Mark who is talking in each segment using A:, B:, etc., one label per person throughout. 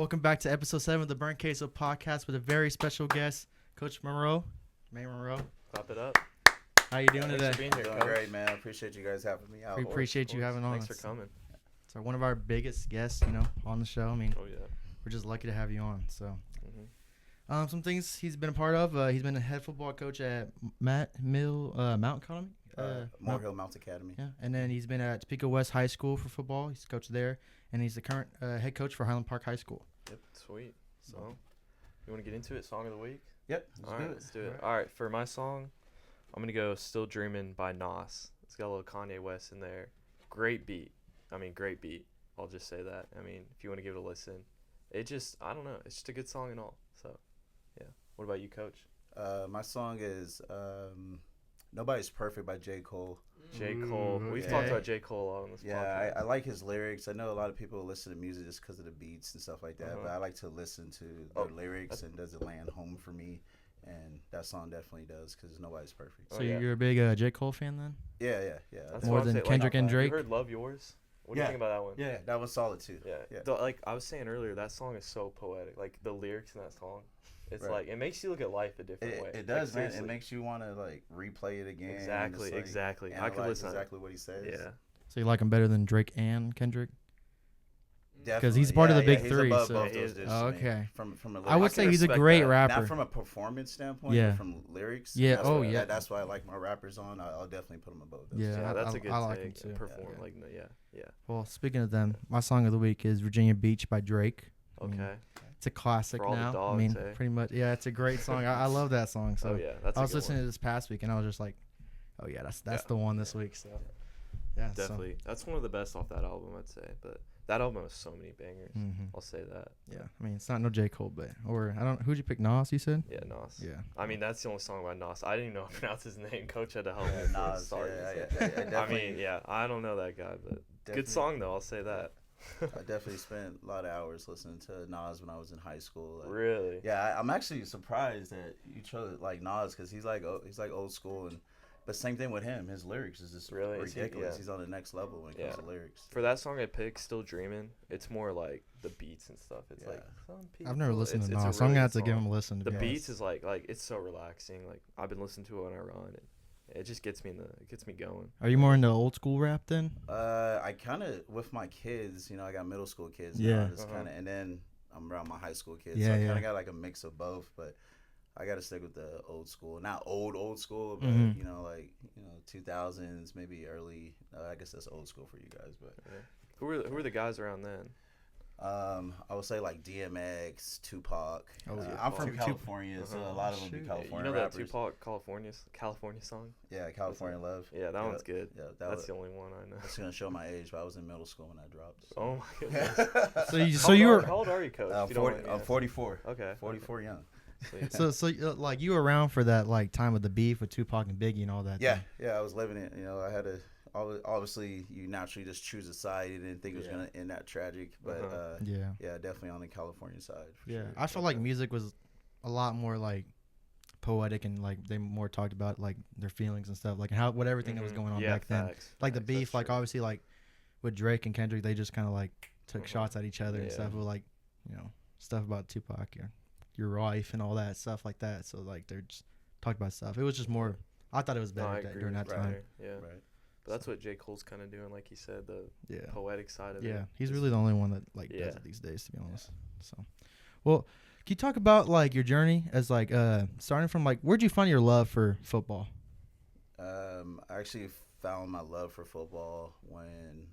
A: Welcome back to episode 7 of the Burnt Queso podcast with a very special guest, Coach Monroe. Monroe.
B: Clap it up.
A: How you doing today?
B: Thanks for being here,
C: Doing
B: Coach.
C: great, man. I appreciate you guys having me out.
A: We appreciate you having on.
B: Thanks for coming.
A: So one of our biggest guests, on the show. I mean,
B: Oh, yeah.
A: we're just lucky to have you on. So,
B: hmm
A: some things he's been a part of. He's been a head football coach at Mountain Academy.
C: Morehill Mounts Academy.
A: Yeah, and then he's been at Topeka West High School for football. He's coached there, and he's the current head coach for Highland Park High School.
B: Yep. Sweet. So, you want to get into it? Song of the week?
C: Yep.
B: All right, let's do it. All right, for my song, I'm going to go Still Dreamin' by Nas. It's got a little Kanye West in there. Great beat. Great beat. I'll just say that. If you want to give it a listen. I don't know. It's just a good song and all. So, yeah. What about you, Coach?
C: My song is Nobody's Perfect by J. Cole.
B: J. Cole. We've talked about J. Cole a lot on this podcast.
C: Yeah, I like his lyrics. I know a lot of people listen to music just because of the beats and stuff like that, but I like to listen to the lyrics and does it land home for me? And that song definitely does because nobody's perfect.
A: So you're a big J. Cole fan then?
C: Yeah.
B: That's
A: More
B: what I'm
A: than
B: saying.
A: Kendrick and Drake?
B: You heard Love Yours? What do you think about that one?
C: Yeah, that was solid too.
B: Yeah. I was saying earlier, that song is so poetic. Like, the lyrics in that song, it's
C: Right.
B: like, it makes you look at life a different way.
C: It does, man.
B: Seriously.
C: It makes you want to replay it again.
B: Exactly,
C: and just,
B: exactly. I could
C: analyze
B: listen.
C: exactly what he says.
B: Yeah.
A: So you like him better than Drake and Kendrick?
C: Definitely.
A: he's part of the big
C: he's
A: three,
C: above
A: so-
C: both
B: He
C: those
B: is.
C: dudes
A: Oh,
C: to me.
A: okay.
C: From a
A: I would
C: lyrics
A: say he's a
B: respect
A: great
B: that.
A: rapper.
C: Not from a performance standpoint,
A: Yeah.
C: but from lyrics.
A: Yeah,
C: That's
A: oh,
C: why-
A: yeah.
C: That's why I like my rappers on. I'll definitely put them above those.
A: Yeah.
B: Yeah, that's
A: I-
B: a good
A: I like
B: take.
A: him too.
B: Perform,
C: Yeah.
B: yeah.
A: Well, speaking of them, my song of the week is Virginia Beach by Drake.
B: Okay.
A: It's a classic
B: For all the
A: now.
B: dogs, eh?
A: Pretty much. Yeah, it's a great song. I love that song. So
B: Oh, yeah. That's
A: I
B: a
A: was
B: good
A: listening
B: one.
A: to this past week, and I was just like, oh, yeah, that's
B: Yeah.
A: the one this week. So, yeah.
B: Definitely. That's one of the best off that album, I'd say. But that album has so many bangers. I'll say that.
A: Yeah. It's not no J. Cole, but, who'd you pick? Nas, you said?
B: Yeah, Nas.
A: Yeah.
B: That's the only song by Nas. I didn't even know how to pronounce his name. Coach had to help me
C: Yeah,
B: before it
C: Nas,
B: started.
C: yeah, I definitely-
B: I don't know that guy, but
C: Definitely.
B: good song, though. I'll say that.
C: I definitely spent a lot of hours listening to Nas when I was in high school.
B: Really?
C: Yeah, I'm actually surprised that you chose like Nas because he's like old school, but same thing with him. His lyrics is just
B: Really? Is he-
C: ridiculous.
B: yeah.
C: He's on the next level when it comes
B: Yeah.
C: to lyrics.
B: For that song I picked, Still Dreamin', it's more like the beats and stuff. It's
C: Yeah.
B: like some people.
A: I've never listened to
B: it's a
A: Nas, so I'm
B: really
A: going to have
B: good
A: to give
B: song.
A: him a listen. To
B: The
A: be
B: beats
A: honest.
B: is like it's so relaxing. Like I've been listening to it when I run, and it just gets me going.
A: Are you more into old school rap then?
C: I kind of with my kids, I got middle school kids.
A: Yeah.
C: Now, just kinda, and then I'm around my high school kids.
A: Yeah,
C: so I
A: yeah.
C: kind of got like a mix of both, but I got to stick with the old school. Not old school, but
A: Mhm.
C: 2000s, maybe early. I guess that's old school for you guys, but
B: Who were the guys around then?
C: I would say like DMX, Tupac.
A: Oh, yeah.
C: I'm from
A: Tupac.
C: California, so a lot of them be
A: Shoot.
C: California
B: You know
C: rappers.
B: that Tupac California song?
C: Yeah, California Love.
B: Yeah, that one's good.
C: Yeah,
B: That's the only one I know.
C: That's gonna show my age, but I was in middle school when I dropped. So.
B: Oh my goodness.
A: So you were
B: How old are you, Coach? If you don't mind me
C: I'm
B: asking.
C: 44.
B: Okay.
C: 44 young.
B: Sweet.
A: so like you were around for that like time of the beef with Tupac and Biggie and all that.
C: Yeah,
A: thing.
C: yeah, I was living it. I had to. Obviously, you naturally just choose a side. You didn't think it was gonna end that tragic, but
A: Yeah.
C: definitely on the California side. For
A: Yeah,
C: sure.
A: I felt like music was a lot more like poetic and like they more talked about like their feelings and stuff, like everything that was going on back then.
B: Facts.
A: Like the
B: Facts,
A: beef,
B: that's
A: like
B: true.
A: obviously like with Drake and Kendrick, they just kind of like took shots at each other and
B: Yeah.
A: stuff with like stuff about Tupac, your wife and all that stuff like that. So like they're just talked about stuff. It was just more. I thought it was
B: No,
A: better
B: I agree
A: during
B: with
A: that
B: you
A: time.
B: there. Yeah.
C: Right.
B: But that's what J. Cole's kind of doing, like he said, the
A: Yeah.
B: poetic side of it.
A: Yeah, he's
B: is-
A: really the only one that like
B: Yeah.
A: does it these days, to be honest. So, well, can you talk about like your journey as like starting from like where'd you find your love for football?
C: I actually found my love for football when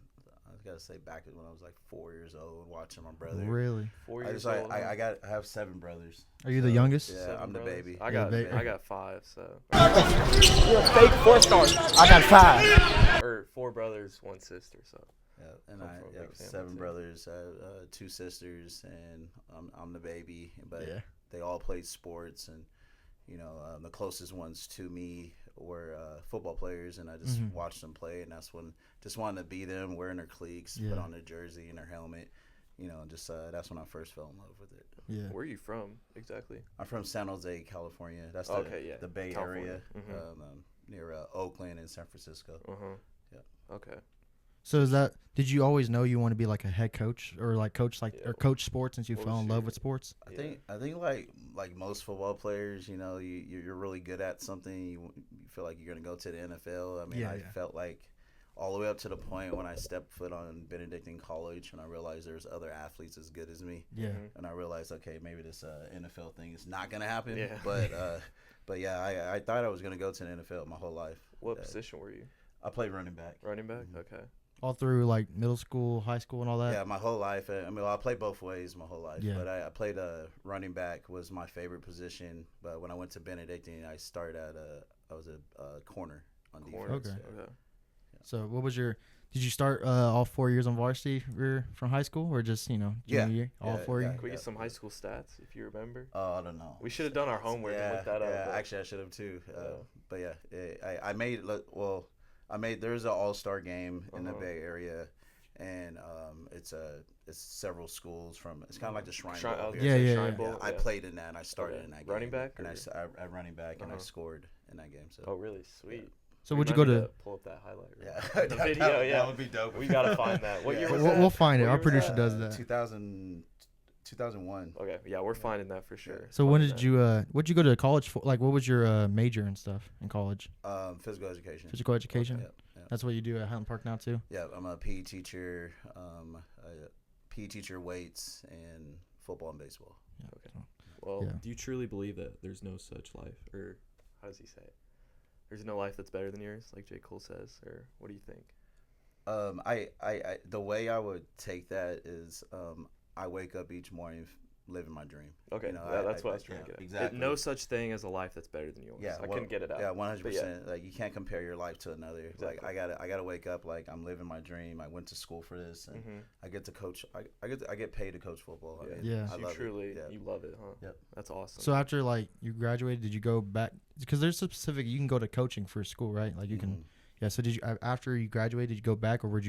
C: I gotta say back when I was like 4 years old, watching my brother.
A: Really?
B: 4
C: I
B: years
C: just
B: old.
C: I have 7 brothers.
A: Are you the youngest?
C: Yeah,
B: Seven
C: I'm the
B: brothers?
C: baby.
B: I
A: You're
B: got
A: the baby.
B: I got 5, so
D: You're a fake 4-star. I got 5.
B: or 4 brothers, 1 sister. So
C: Yeah, and
B: Come
C: I
B: from a
C: have
B: big family,
C: 7
B: too.
C: brothers, 2 sisters, and I'm the baby. But
A: Yeah.
C: they all played sports, and the closest ones to me were football players, and I just
A: Mhm.
C: watched them play, and that's when just wanted to be them, wearing their cleats,
A: Yeah.
C: put on their jersey and their helmet, and just that's when I first fell in love with it.
A: Yeah.
B: where are you from exactly?
C: I'm from San Jose, California. That's the Bay
B: California.
C: Area, near Oakland and San Francisco.
B: Uh huh.
C: Yeah.
B: Okay.
A: So is that? Did you always know you want to be like a head coach or like coach
B: Yeah.
A: or coach sports since you
B: What
A: fell
B: was
A: in love
B: your-
A: with sports?
C: I think like most football players, you know, you're really good at something. You feel like you're gonna go to the NFL. I mean,
A: Yeah,
C: I
A: yeah.
C: felt like all the way up to the point when I stepped foot on Benedictine College, and I realized there's other athletes as good as me,
A: Yeah.
B: Mhm.
C: and I realized, okay, maybe this NFL thing is not gonna happen.
B: Yeah.
C: But yeah, I thought I was gonna go to the NFL my whole life.
B: What
C: Uh,
B: position were you?
C: I played running back.
B: Running back.
C: Mhm.
B: Okay.
A: All through like middle school, high school, and all that.
C: Yeah, my whole life. I mean, I played both ways my whole life.
A: Yeah.
C: But I played running back was my favorite position. But when I went to Benedictine, I started at I was a corner on
B: Corner.
C: defense.
A: Okay.
C: Yeah.
B: Okay.
A: So what was your? Did you start all 4 years on varsity from high school, or just junior
C: Yeah.
A: year? All
C: Yeah,
A: 4
C: yeah.
A: years.
B: Can we get some high school stats if you remember?
C: Oh, I don't know.
B: We should have done our homework and looked that up.
C: Yeah,
B: but-
C: actually, I should have too.
B: Yeah.
C: But yeah, I made there's an all-star game in the
B: Uh-huh.
C: Bay Area, and it's several schools from. It's kind of like the Shrine
B: Shrine- I
C: Bowl
B: was
C: here.
A: Yeah,
B: gonna say
A: yeah,
B: Shrine
A: yeah.
B: Bowl,
C: I
B: yeah.
C: played in that, and I started
B: Okay.
C: in that game.
B: Running back
C: and
B: or-
C: I running back, and I
B: Uh-huh.
C: scored in that game. So
B: Oh, really? Sweet.
A: So
B: We
A: would you
B: might
A: go
B: need
A: to?
B: pull up that highlight? reel.
C: yeah,
B: The video,
C: that
B: yeah.
C: would be dope.
B: We gotta find that. What year was
A: We'll,
B: that?
A: we'll find it.
B: What
A: Our
B: year was
A: producer
B: that?
A: does that.
C: 2001.
B: Okay, yeah, we're finding that for sure.
A: So when
B: Finding
A: did you what'd you go to college for? Like what was your major and stuff in college?
C: Physical education.
A: Physical education.
C: Yeah, yeah.
A: That's what you do at Highland Park now too.
C: Yeah, I'm a PE teacher. PE teacher, weights, and football and baseball.
A: Yeah.
B: Okay.
A: so-
B: Well,
A: Yeah.
E: Do you truly believe that there's no such life? Or
B: how does he say it? There's no life that's better than yours, like J. Cole says, or what do you think?
C: I the way I would take that is I wake up each morning living my dream.
B: Okay,
C: You know,
B: yeah, that's what I was trying
C: yeah,
B: to get at.
C: exactly.
B: No such thing as a life that's better than yours.
C: Yeah,
B: I couldn't get it out.
C: Yeah,
B: But yeah.
C: 100%. Like you can't compare your life to another. Like
B: Exactly.
C: I gotta wake up like I'm living my dream. I went to school for this, and
B: Mm-hmm.
C: I get to coach. I get paid to coach football. I
B: Yeah.
C: mean,
A: Yeah.
C: I
B: So you
C: love
B: truly,
C: it. Yeah.
B: you love it, huh?
C: Yep.
B: That's awesome.
A: So after like you graduated, did you go back? Because there's specific you can go to coaching for school, right? Like you can.
C: Mhm.
A: Yeah. So did you after you graduated, did you go back or were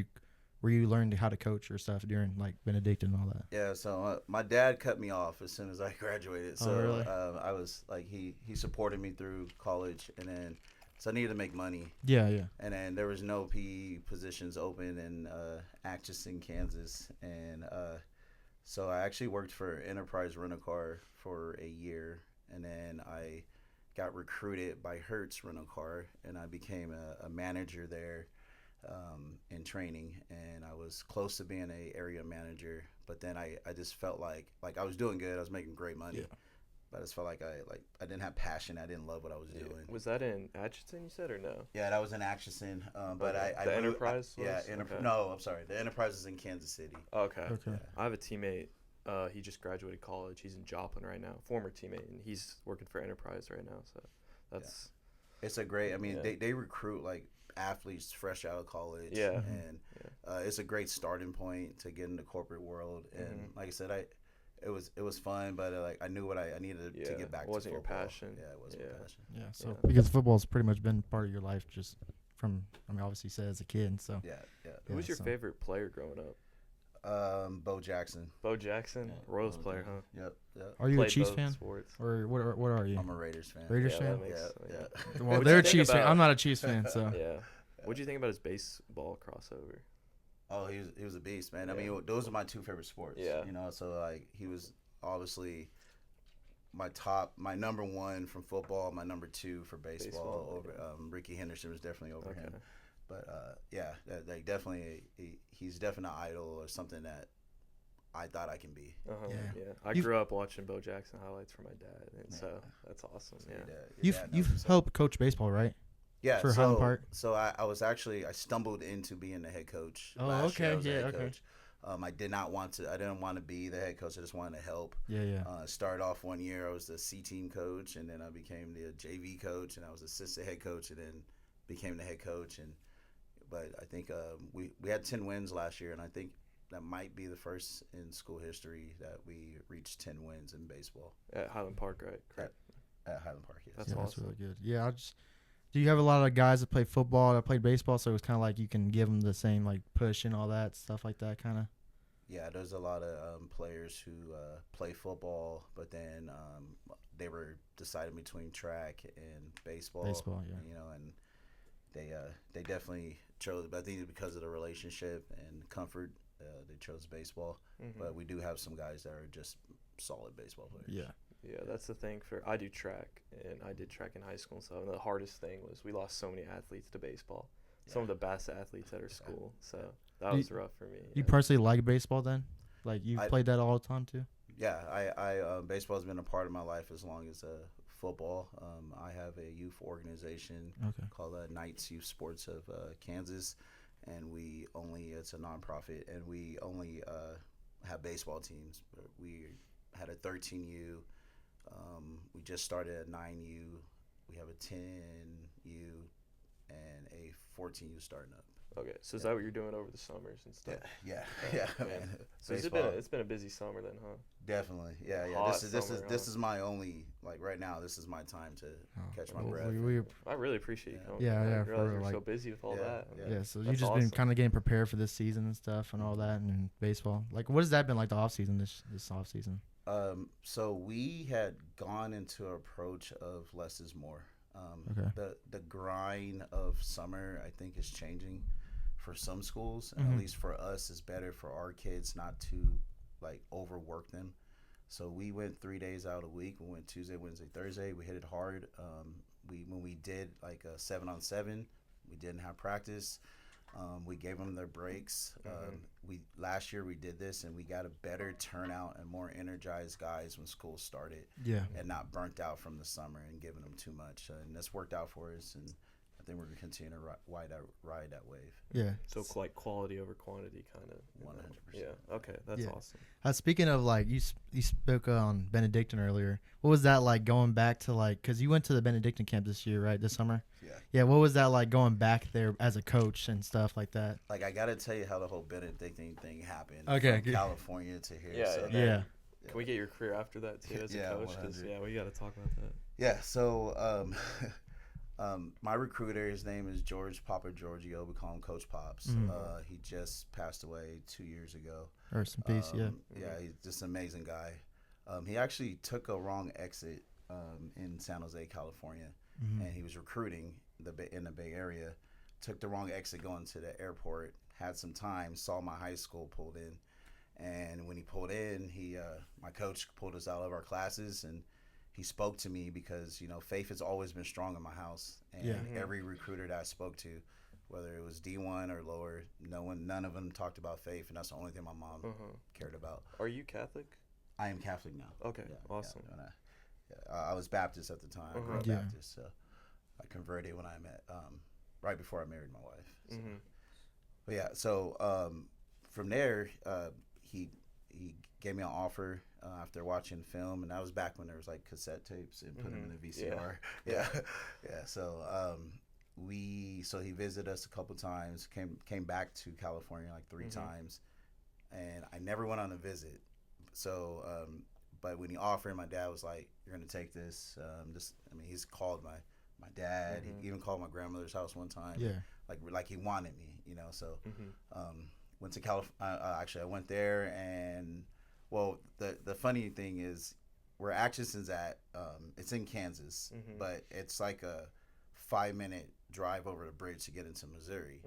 A: you learning how to coach or stuff during like Benedictine and all that?
C: Yeah, so my dad cut me off as soon as I graduated. So
A: really?
C: I was like, he supported me through college, and then so I needed to make money,
A: Yeah. Yeah.
C: and then there was no PE positions open in Atchison, Kansas, and so I actually worked for Enterprise Rent-A-Car for a year, and then I got recruited by Hertz Rent-A-Car, and I became a manager there. In training, and I was close to being a area manager, but then I just felt like I was doing good, I was making great money,
A: Yeah.
C: but I just felt like I didn't have passion, I didn't love what I was doing.
B: Was that in Atchison, you said, or no?
C: Yeah, that was in Atchison, but
B: Okay.
C: I
B: The
C: moved-
B: Enterprise
C: yeah,
B: was? Okay.
C: no, I'm sorry, the Enterprise is in Kansas City.
B: Okay.
A: Okay.
B: I have a teammate. He just graduated college. He's in Joplin right now. Former teammate, and he's working for Enterprise right now. So that's
C: It's a great, I mean,
B: Yeah.
C: they recruit like athletes fresh out of college,
B: Yeah.
C: and it's a great starting point to get in the corporate world, and
B: Mhm.
C: like I said, it was fun, but like I knew what I needed to
B: Yeah,
C: get back
B: it
C: to
B: wasn't your
C: football.
B: passion.
C: Yeah, it wasn't my
B: Yeah.
C: passion.
A: Yeah. So
B: Yeah.
A: because football's pretty much been part of your life just from obviously you said as a kid. So
C: Yeah, yeah.
B: Who was
A: Yeah,
B: your
A: so-
B: favorite player growing up?
C: Bo Jackson.
B: Bo Jackson,
C: Yeah,
B: Royals
C: Bo
B: player,
C: Jackson.
B: huh?
C: Yep, yep.
A: are you a
B: Played
A: Chiefs
B: both
A: fan
B: sports.
A: or what are you?
C: I'm a Raiders fan.
A: Raiders
B: Yeah,
A: fan?
B: that makes-
C: Yeah,
B: yeah.
C: yeah.
A: Well,
B: What'd
A: they're
B: you
A: a
B: think
A: Chiefs fan.
B: about-
A: I'm not a Chiefs fan, so
B: Yeah. What'd you think about his baseball crossover?
C: Oh, he was a beast, man. I
B: Yeah.
C: mean, those are my two favorite sports.
B: Yeah.
C: You know, so like he was obviously my number one from football, my number two for baseball.
B: Baseball,
C: Over Ricky Henderson was definitely over
B: Okay.
C: him. But yeah, like definitely he's definitely an idol or something that I thought I can be.
B: Uh-huh.
A: Yeah.
B: Yeah. I
A: You've-
B: grew up watching Bo Jackson highlights from my dad, and
C: Yeah.
B: so that's awesome.
C: So
B: Yeah.
C: your dad
A: you've
C: knows what's up.
A: helped coach baseball, right?
C: Yeah,
A: for
C: so,
A: Highland Park?
C: So I was actually I stumbled into being the head coach.
A: Oh,
C: Last year I
A: okay,
C: was the
A: yeah,
C: head
A: okay.
C: coach. I didn't want to be the head coach. I just wanted to help.
A: Yeah. Yeah.
C: Started off one year I was the C team coach, and then I became the JV coach, and I was assistant head coach, and then became the head coach. But I think we had 10 wins last year, and I think that might be the first in school history that we reached 10 wins in baseball
B: At Highland Park, right? Correct.
C: at Highland Park. Yes.
B: That's
A: Yeah, that's
B: awesome.
A: really good. Yeah, do you have a lot of guys that play football that played baseball? So it's kind of like you can give them the same like push and all that stuff like that, kind of.
C: Yeah, there's a lot of players who play football, but then they were deciding between track and baseball.
A: Baseball, yeah.
C: You know, and they definitely chose. But I think because of the relationship and comfort, they chose baseball. But we do have some guys that are just solid baseball players.
A: Yeah.
B: Yeah, that's the thing. I do track, and I did track in high school and stuff. And the hardest thing was we lost so many athletes to baseball. Some of the best athletes at our school. So that was rough for me.
A: You personally like baseball then? Like you played that all the time too?
C: Yeah, I baseball has been a part of my life as long as football. I have a youth organization called Knights Youth Sports of Kansas, and it's a nonprofit, and we only have baseball teams. We had a 13U. We just started a 9U. We have a 10U and a 14U starting up.
B: Okay, so is that what you're doing over the summers and stuff?
C: Yeah,
B: Man.
C: man.
B: So it's been a busy summer then, huh?
C: Definitely, yeah.
B: Hot
C: This
B: summer,
C: is my only, like, right now. This is my time to catch my
A: Well,
C: breath.
B: I really appreciate you coming.
A: Yeah,
B: I
A: yeah,
B: didn't realize
A: for
B: you were so
A: like-
B: busy with all
C: Yeah,
B: that.
C: yeah.
A: So you
B: That's
A: just
B: awesome.
A: been kind of getting prepared for this season and stuff and all that, and baseball. Like, what has that been like the off season this off season?
C: So we had gone into an approach of less is more.
A: Okay.
C: The grind of summer, I think, is changing for some schools, and
A: Mhm.
C: at least for us, it's better for our kids not to like overwork them. So we went 3 days out a week. We went Tuesday, Wednesday, Thursday. We hit it hard. When we did like a 7-on-7, we didn't have practice. We gave them their breaks. Last year we did this, and we got a better turnout and more energized guys when school started,
A: Yeah.
C: and not burnt out from the summer and giving them too much. And that's worked out for us, and I think we're gonna continue to ride that wave.
A: Yeah.
B: So like quality over quantity, kind of.
C: 100%.
B: Yeah. Okay, that's
A: Yeah.
B: awesome.
A: Speaking of like you spoke on Benedictine earlier. What was that like going back to like because you went to the Benedictine camp this year, right? This summer.
C: Yeah.
A: Yeah. What was that like going back there as a coach and stuff like that?
C: Like, I gotta tell you how the whole Benedictine thing happened.
A: Okay,
C: From
A: good.
C: California to here.
B: Yeah,
C: So,
A: Yeah.
B: Can we get your career after that too as a
C: Yeah,
B: coach? Because
C: 100.
B: we got to talk about that.
C: Yeah, so my recruiter, his name is George Papa Giorgio. We call him Coach Pops.
A: Mhm.
C: He just passed away 2 years ago.
A: Or some peace. Yeah.
C: Yeah, he's just an amazing guy. He actually took a wrong exit in San Jose, California, and he was recruiting in the Bay Area. Took the wrong exit going to the airport. Had some time. Saw my high school pulled in, and when he pulled in, my coach pulled us out of our classes, and he spoke to me because faith has always been strong in my house, and every recruiter that I spoke to, whether it was D1 or lower, none of them talked about faith, and that's the only thing my mom cared about.
B: Are you Catholic?
C: I am Catholic now.
B: Okay, awesome.
C: I was Baptist at the time. I grew up
A: Yeah.
C: Baptist, so I converted when I met right before I married my wife. So. But yeah, so from there, he gave me an offer after watching film, and that was back when there was like cassette tapes and put them in a VCR. Yeah. So he visited us a couple times. Came back to California like 3 times, and I never went on a visit. So, but when he offered, my dad was like, "You're gonna take this." He's called my dad. He even called my grandmother's house one time.
A: Yeah.
C: Like he wanted me, So, went to California. Actually, I went there, and well, the funny thing is, where Atchison's at, it's in Kansas, but it's like a 5-minute drive over the bridge to get into Missouri.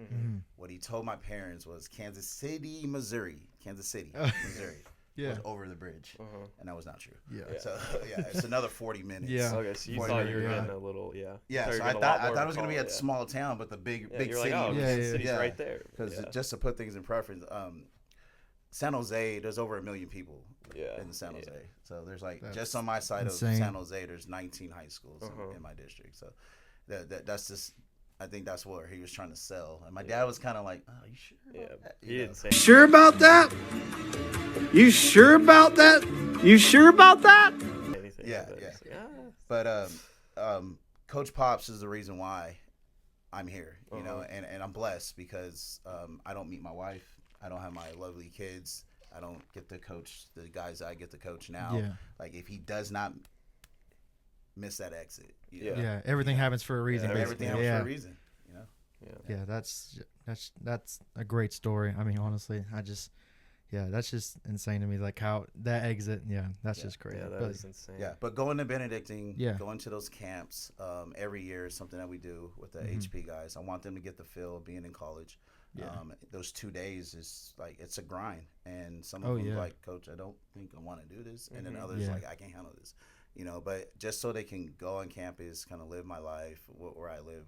C: What he told my parents was Kansas City, Missouri.
A: Yeah.
C: Was over the bridge, and that was not true.
A: Yeah.
C: So it's another 40 minutes.
A: Yeah.
B: Okay, so you
C: 40
B: thought you were
C: minutes.
B: getting a little,
C: Yeah,
B: you
C: so
B: were
C: I
B: getting a lot
C: thought
B: more
C: it was gonna be
B: call,
C: a small town, but the big
B: you're
C: city.
B: Like, oh,
A: Yeah,
B: Kansas
A: yeah,
B: City's
C: yeah.
B: right there.
C: Because just to put things in preference, San Jose, there's over 1 million people in San Jose. So there's like
A: That's
C: just on my side
A: insane.
C: of San Jose, there's 19 high schools in my district. So that's just, I think that's what he was trying to sell. And my dad was kind of like, "Oh, you sure?" about that?"
B: He didn't say
F: Sure about that? You sure about that? You sure about that?
B: anything.
C: Yeah,
B: but
C: yeah.
B: it's like,
C: But Coach Pops is the reason why I'm here, and I'm blessed because I don't meet my wife. I don't have my lovely kids. I don't get to coach the guys I get to coach now.
A: Yeah.
C: Like, if he does not miss that exit,
A: Yeah. Everything happens for a reason.
B: Yeah,
C: everything
A: basically.
C: happens
A: Yeah.
C: for a reason.
A: Yeah, that's a great story. I mean, honestly, yeah, that's just insane to me. Like how that exit, that's
C: Yeah.
A: just crazy.
B: Yeah, that
A: But
B: is insane.
C: Yeah, but going to Benedictine,
A: Yeah.
C: going to those camps every year is something that we do with the HP guys. I want them to get the feel of being in college.
A: Yeah.
C: Those 2 days is like it's a grind, and some of
A: Oh,
C: them
A: yeah.
C: like, Coach, I don't think I want to do this, and then others
A: Yeah.
C: like, I can't handle this, But just so they can go on campus, kind of live my life where I live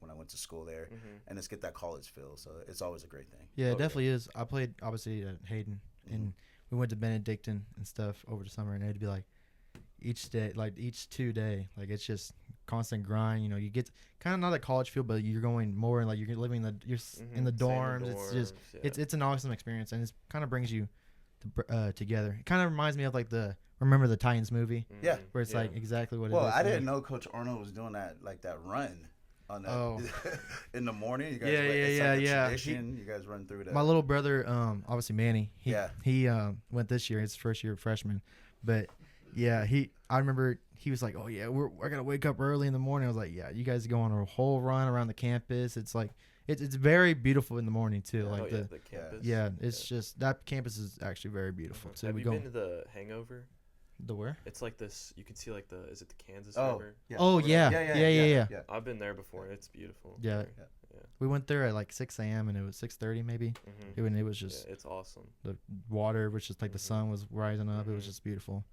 C: when I went to school there, and just get that college feel. So it's always a great thing.
A: yeah, it
B: Okay.
A: definitely is. I played obviously at Hayden, and we went to Benedictine and stuff over the summer, and it'd be like each day, like each 2 day, like it's just constant grind. You get kind of not a college feel, but you're going more and like you're living in the in the
B: Same
A: dorms. It's just
B: yeah.
A: it's an awesome experience, and it kind of brings you together. It kind of reminds me of like the Remember the Titans movie,
C: Yeah.
A: where it's like exactly what
C: Well,
A: it is.
C: I didn't know Coach Arnold was doing that run on that
A: Oh.
C: in the morning. You guys,
A: Yeah,
C: it's
A: yeah,
C: like a
A: yeah.
C: tradition. You guys run through that.
A: My little brother, obviously Manny,
C: Yeah.
A: he went this year. His first year freshman, but yeah, I remember he was like, "Oh yeah, I gotta wake up early in the morning." I was like, "Yeah, you guys go on a whole run around the campus. It's like it's very beautiful in the morning too.
B: Oh,
A: Like
B: yeah, the campus.
A: it's just that campus is actually very beautiful too.
B: Have
A: We
B: you
A: go
B: been to the Hangover?
A: the where?
B: It's like this. You can see like is it the Kansas
C: Oh,
B: River?
C: yeah.
A: Oh yeah, yeah.
B: I've been there before. It's beautiful.
A: Yeah. We went there at like 6 a.m. and it was 6:30 maybe.
B: Mm-hmm.
A: It was just
B: It's awesome.
A: the water, which is like the sun was rising up. It was just beautiful.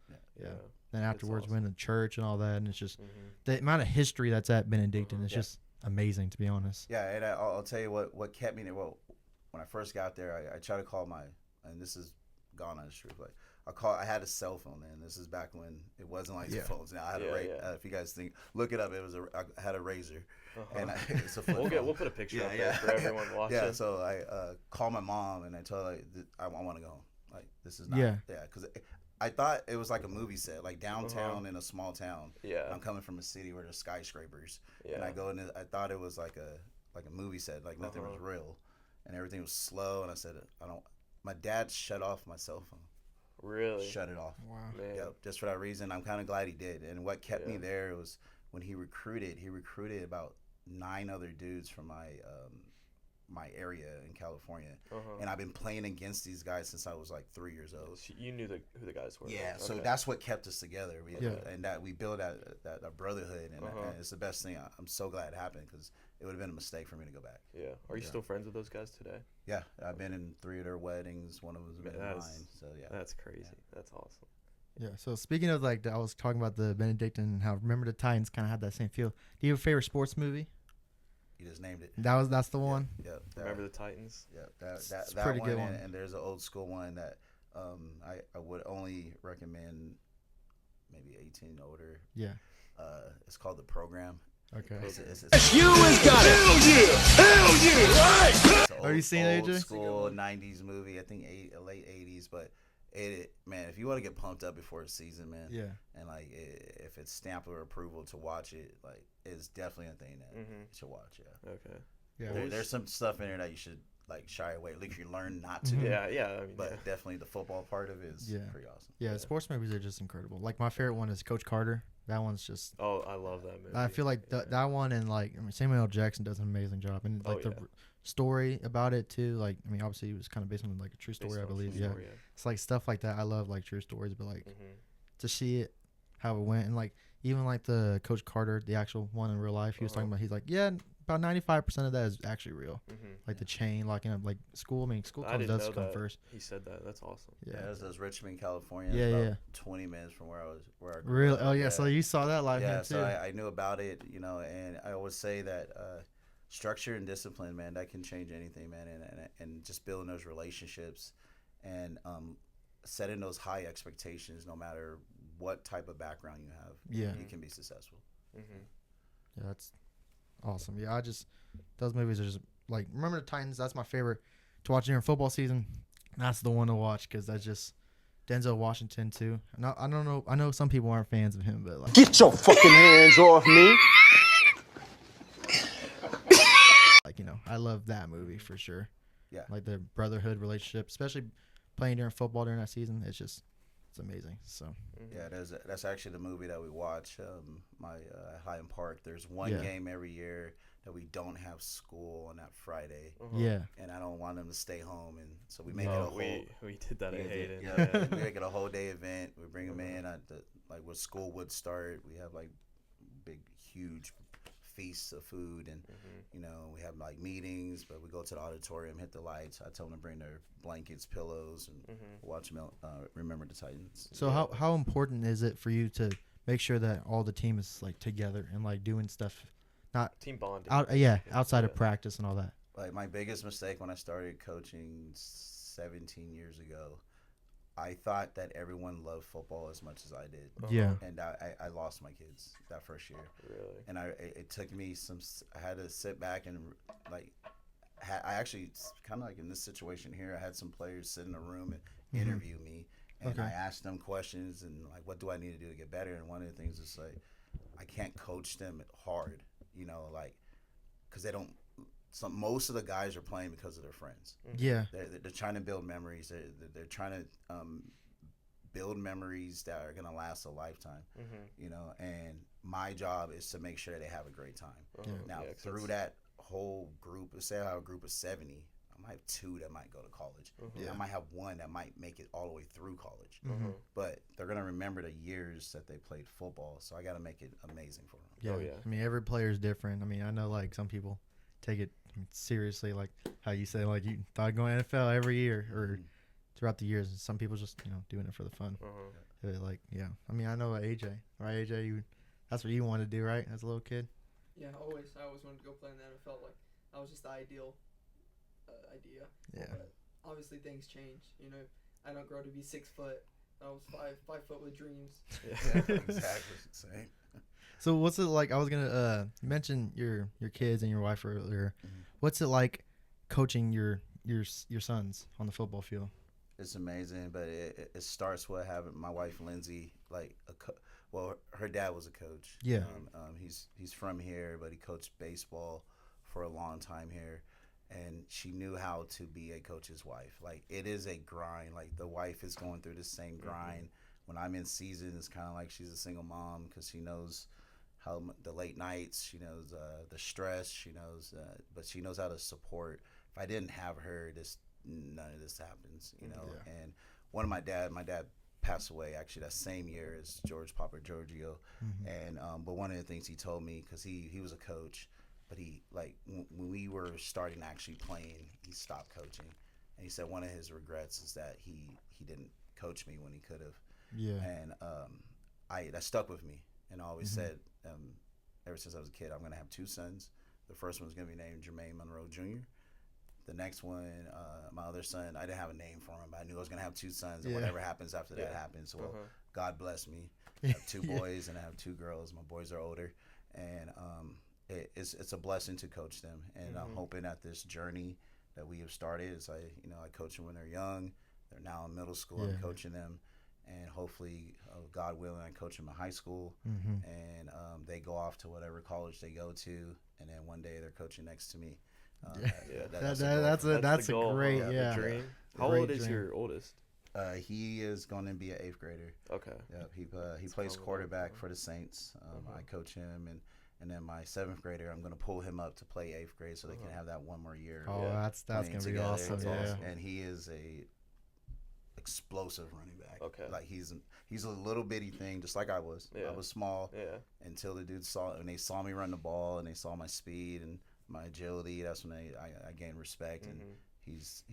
B: Yeah.
A: Then afterwards,
B: awesome.
A: we went to church and all that, and it's just
B: Mm-hmm.
A: the amount of history that's at Benedictine. It's
C: Yeah.
A: just amazing, to be honest.
C: Yeah, and I'll tell you what kept me there. Well, when I first got there, I tried to call and this is gone on the street. Like I had a cell phone then. This is back when it wasn't like the phones now. I had if you guys look it up, I had a Razor, and it's a flip phone.
B: We'll put a picture up there for everyone watching.
C: Yeah, so I called my mom and I told her I want to go home. Like this is not because I thought it was like a movie set, like downtown in a small town.
B: Yeah.
C: I'm coming from a city where there's skyscrapers,
B: Yeah.
C: and I go in. I thought it was like a movie set, like nothing was real, and everything was slow. And I said, I don't. My dad shut off my cell phone.
B: Really?
C: Shut it off.
A: Wow.
B: Man.
C: Yep, just for that reason. I'm kind of glad he did. And what kept me there was when he recruited about 9 other dudes from my area in California, and I've been playing against these guys since I was like 3 years old.
B: So you knew who the guys were.
C: Yeah, so
B: Okay.
C: that's what kept us together, and that we built that brotherhood, and it's the best thing. I'm so glad it happened because it would have been a mistake for me to go back.
B: Yeah. Are you still friends with those guys today?
C: Yeah, I've been in 3 of their weddings. One of them's been in mine. So yeah,
B: That's crazy. That's awesome.
A: Yeah. So speaking of like, I was talking about the Benedictine and how Remember the Titans kind of had that same feel. Do you have a favorite sports movie?
C: you just named it.
A: That's the one.
C: Yeah,
B: Remember the Titans?
C: Yeah,
A: It's
C: that
A: a pretty
C: one,
A: good one.
C: and there's an old school one that I would only recommend maybe 18 and older.
A: Yeah.
C: It's called The Program.
A: Okay.
D: You has got it. Hell yeah.
C: It's an
A: Have you seen it,
C: old
A: AJ?
C: school 90s movie. I think late 80s, but man, if you want to get pumped up before a season, man,
A: Yeah.
C: and like if it's stamp or approval to watch it, like it's definitely a thing that you should watch. Yeah.
B: Okay.
A: Yeah.
C: There's some stuff in there that you should like shy away. At least you learn not to.
B: Yeah. I mean,
C: But definitely the football part of it is pretty awesome.
A: Yeah. Sports movies are just incredible. Like my favorite one is Coach Carter. That one's just.
B: Oh, I love that movie.
A: I feel like that one and like Samuel L. Jackson does an amazing job, and like the story about it too. Like I mean, obviously it was kind of based on like a true story, I believe. Yeah. It's like stuff like that. I love like true stories, but like to see it how it went, and like even like the Coach Carter, the actual one in real life, he was talking about. He's like, yeah, about 95% of that is actually real. Like the chain locking up, like school. I mean, school
B: I didn't
A: does
B: know
A: come
B: that.
A: first.
B: He said that. That's awesome.
C: Yeah,
A: Yeah.
C: it was Richmond, California.
A: Yeah,
C: It's about
A: yeah.
C: 20 minutes from where I grew
A: Really?
C: up.
A: Oh yeah. So you saw that live
C: Yeah,
A: here too.
C: so I knew about it, and I always say that structure and discipline, man, that can change anything, man, and just building those relationships and setting those high expectations, no matter what type of background you have,
A: Yeah.
C: you can be successful.
A: Yeah, that's awesome. Yeah, those movies are just like Remember the Titans. That's my favorite to watch during football season. That's the one to watch because that's just Denzel Washington too. I don't know. I know some people aren't fans of him, but like
D: Get your fucking hands off me.
A: I love that movie for sure.
C: Yeah.
A: Like the brotherhood relationship, especially playing during football during that season. It's amazing. So
C: Yeah, that's actually the movie that we watch. My Highland Park. There's one game every year that we don't have school on that Friday,
A: Yeah.
C: and I don't want them to stay home, and so we make it a
B: Oh,
C: whole.
B: we did that at Hayden.
C: Yeah, we make it a whole day event. We bring them in at the like where school would start. We have like big, huge feasts of food, and you know we have like meetings. But we go to the auditorium, hit the lights. I tell them to bring their blankets, pillows, and watch Remember the Titans.
A: So how important is it for you to make sure that all the team is like together and like doing stuff, not
B: Team bonding.
A: outside of practice and all that?
C: Like my biggest mistake when I started coaching 17 years ago, I thought that everyone loved football as much as I did.
A: Yeah.
C: And I lost my kids that first year.
B: Really?
C: And it took me I had to sit back and like, I actually kind of like in this situation here, I had some players sit in a room and interview me. And I asked them questions and like, what do I need to do to get better? And one of the things is like, I can't coach them hard, you know, like, cause they don't, most of the guys are playing because of their friends.
A: Yeah.
C: They're trying to build memories. They're trying to build memories that are gonna last a lifetime. You know, and my job is to make sure they have a great time. Now through that whole group, say I have a group of 70, I might have 2 that might go to college. I might have 1 that might make it all the way through college. But they're gonna remember the years that they played football. So I got to make it amazing for them.
A: Yeah.
B: Oh, yeah.
A: I mean, every player is different. I mean, I know like some people take it seriously, like how you say, like you thought going NFL every year or throughout the years. Some people just doing it for the fun. They're like, yeah. I mean, I know AJ, right? AJ, that's what you wanted to do, right? As a little kid.
G: Yeah, always. I always wanted to go play in the NFL. Like that was just the ideal idea.
A: Yeah.
G: But obviously things change. You know, I don't grow to be 6 foot. I was 5 foot with dreams.
C: Exactly. Same.
A: So what's it like? I was gonna mention your kids and your wife earlier. What's it like coaching your sons on the football field?
C: It's amazing, but it starts with having my wife Lindsay, like her dad was a coach.
A: Yeah.
C: He's from here, but he coached baseball for a long time here, and she knew how to be a coach's wife. Like it is a grind. Like the wife is going through the same grind. When I'm in season, it's kind of like she's a single mom because she knows how the late nights, she knows the stress, she knows, but she knows how to support. If I didn't have her, none of this happens, you know.
A: Yeah.
C: And my dad passed away actually that same year as George Papa Giorgio, and but one of the things he told me, because he was a coach, but he like when we were starting actually playing, he stopped coaching, and he said one of his regrets is that he didn't coach me when he could have.
A: Yeah.
C: And that stuck with me, and I always said ever since I was a kid, I'm gonna have 2 sons. The first one's gonna be named Jermaine Monroe Jr. The next one, my other son, I didn't have a name for him, but I knew I was gonna have 2 sons, and whatever happens after that happens. Well, God bless me. I have 2 boys and I have 2 girls. My boys are older, and it's a blessing to coach them. And I'm hoping that this journey that we have started is I coach them when they're young. They're now in middle school. I'm coaching them, and hopefully, God willing, I coach them in high school, and they go off to whatever college they go to, and then one day they're coaching next to me.
A: That's a great
B: dream. How
A: Great
B: old is
A: dream.
B: your oldest?
C: He is going to be an 8th grader.
B: Okay.
C: Yeah, he plays quarterback for the Saints. I coach him, and then my 7th grader, I'm going to pull him up to play 8th grade so they can have that one more year.
A: Oh, that's
C: playing
A: gonna be
C: together.
A: awesome.
C: It's
A: Yeah.
C: awesome. And he is a explosive running back.
B: Okay.
C: Like he's a little bitty thing, just like I was.
B: Yeah.
C: I was small.
B: Yeah.
C: Until the dudes they saw me run the ball and they saw my speed and my agility. That's when I gained respect, and he's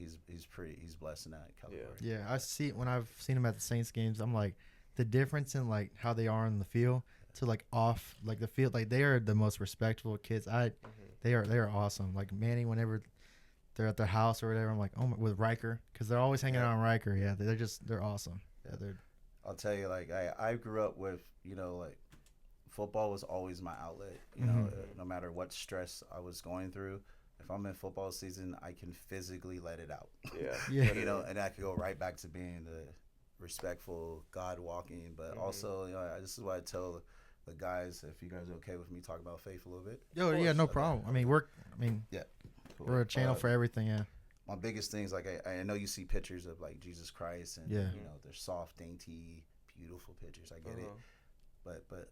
C: blessed in that category.
A: Yeah, I see when I've seen him at the Saints games. I'm like, the difference in like how they are on the field to like off like the field. Like they are the most respectful kids. They are awesome. Like Manny, whenever they're at their house or whatever, I'm like, oh my, with Riker, because they're always hanging out on Riker. Yeah, they're awesome. Yeah,
C: I'll tell you, like I grew up with like football was always my outlet. You know, no matter what stress I was going through. If I'm in football season, I can physically let it out.
A: Yeah.
C: You know, and I could go right back to being the respectful, God walking. But also, this is why I tell the guys, if you guys are okay with me talking about faith a little bit.
A: Yo, yeah, no problem. I mean,
C: yeah, cool.
A: we're a channel for everything. Yeah.
C: My biggest thing is like I know you see pictures of like Jesus Christ, and you know they're soft, dainty, beautiful pictures. I get it, but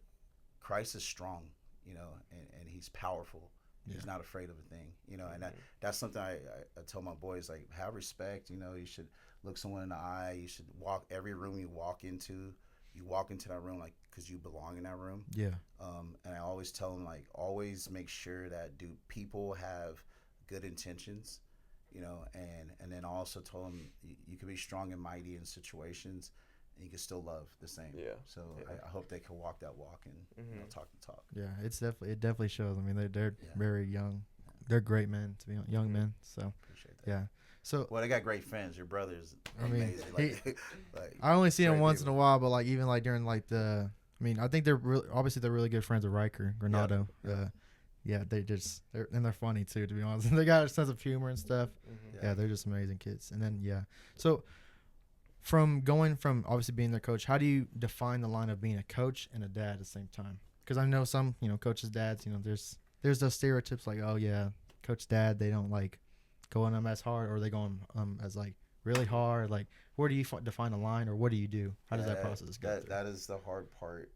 C: Christ is strong, you know, and he's powerful. He's not afraid of a thing, you know. And that's something I tell my boys, like, have respect. You know, you should look someone in the eye. You should walk every room you walk into. You walk into that room like because you belong in that room.
A: Yeah.
C: And I always tell them, like, always make sure that people have good intentions, you know, and then also told them you can be strong and mighty in situations, and you can still love the same.
B: Yeah.
C: So I hope they can walk that walk and you know, talk the talk.
A: Yeah, it definitely shows. I mean, they're very young. They're great men, to be honest, young men. So
C: Appreciate that.
A: yeah. So
C: Well, they got great friends. Your brother's
A: I mean,
C: amazing. Like,
A: I only see him
C: great
A: once in
C: people.
A: a while, but like even like during like the, I mean, I think they're really good friends with Riker Granado. Yeah, they're funny too, to be honest. They got a sense of humor and stuff. Yeah, they're just amazing kids. And then so from going from obviously being their coach, how do you define the line of being a coach and a dad at the same time? Because I know some, you know, coaches' dads, you know, there's those stereotypes like, oh yeah, coach dad, they don't like go on them as hard, or they go on as like really hard. Like, where do you define a line, or what do you do? How does that process go?
C: That is the hard part,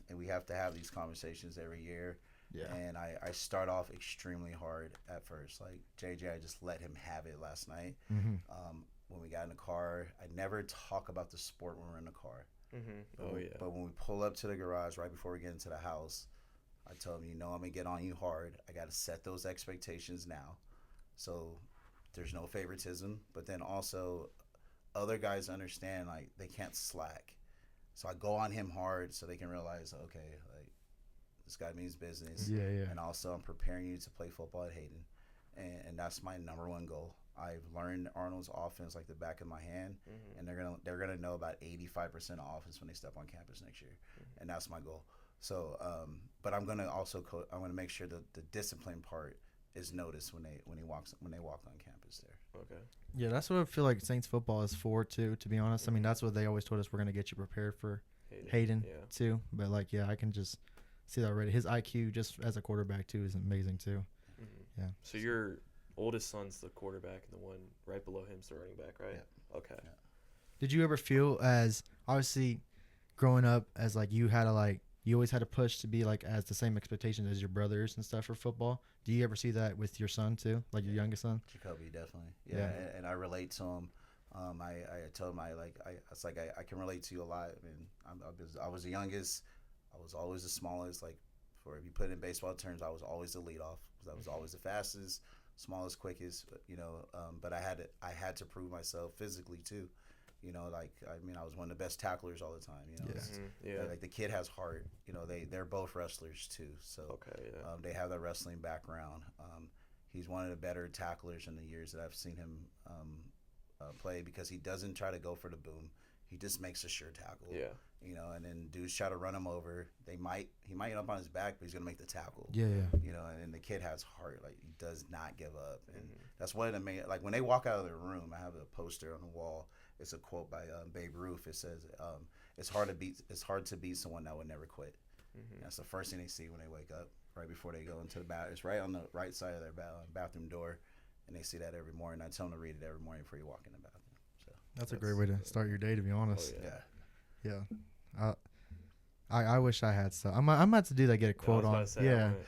C: and we have to have these conversations every year.
A: Yeah.
C: And I start off extremely hard at first. Like JJ, I just let him have it last night. When we got in the car, I never talk about the sport when we're in the car.
B: Oh yeah.
C: But when we pull up to the garage right before we get into the house, I tell him, you know, I'm gonna get on you hard. I got to set those expectations now, so there's no favoritism. But then also, other guys understand like they can't slack, so I go on him hard so they can realize, okay, like this guy means business.
A: Yeah.
C: And also, I'm preparing you to play football at Hayden, and that's my number one goal. I've learned Arnold's offense like the back of my hand, and they're gonna know about 85% of offense when they step on campus next year, and that's my goal. So, but I'm gonna also I'm gonna make sure that the discipline part is noticed when they walk on campus there.
B: Okay.
A: Yeah, that's what I feel like Saints football is for too, to be honest. I mean, that's what they always told us, we're gonna get you prepared for Hayden too. But like, yeah, I can just see that already. His IQ just as a quarterback too is amazing too. Yeah.
B: So your oldest son's the quarterback, and the one right below him's the running back, right?
C: Yeah.
B: Okay.
C: Yeah.
A: Did you ever feel, as obviously growing up, as like you always had to push to be like as the same expectations as your brothers and stuff for football? Do you ever see that with your son too, like your youngest son?
C: Jacoby, definitely.
A: Yeah.
C: Yeah. And I relate to him. I told him I can relate to you a lot. I mean, I was the youngest. I was always the smallest. Like, if you put it in baseball terms, I was always the leadoff because I was always the fastest, smallest, quickest. You know, but I had to prove myself physically too. You know, like, I mean, I was one of the best tacklers all the time. You know, like the kid has heart. You know, they're both wrestlers too. So they have that wrestling background. He's one of the better tacklers in the years that I've seen him play, because he doesn't try to go for the boom. He just makes a sure tackle. Yeah. You know, and then dudes try to run him over. He might end up on his back, but he's gonna make the tackle.
A: Yeah.
C: You know, and the kid has heart. Like, he does not give up, and that's one of the main. Like, when they walk out of the room, I have a poster on the wall. It's a quote by Babe Ruth. It says, "It's hard to beat someone that would never quit." That's the first thing they see when they wake up, right before they go into the bath. It's right on the right side of their bathroom door, and they see that every morning. I tell them to read it every morning before you walk in the bathroom. So
A: that's a great way to start your day, to be honest.
C: Oh,
A: Yeah. I wish I had stuff. I'm about to do that. Get a quote on.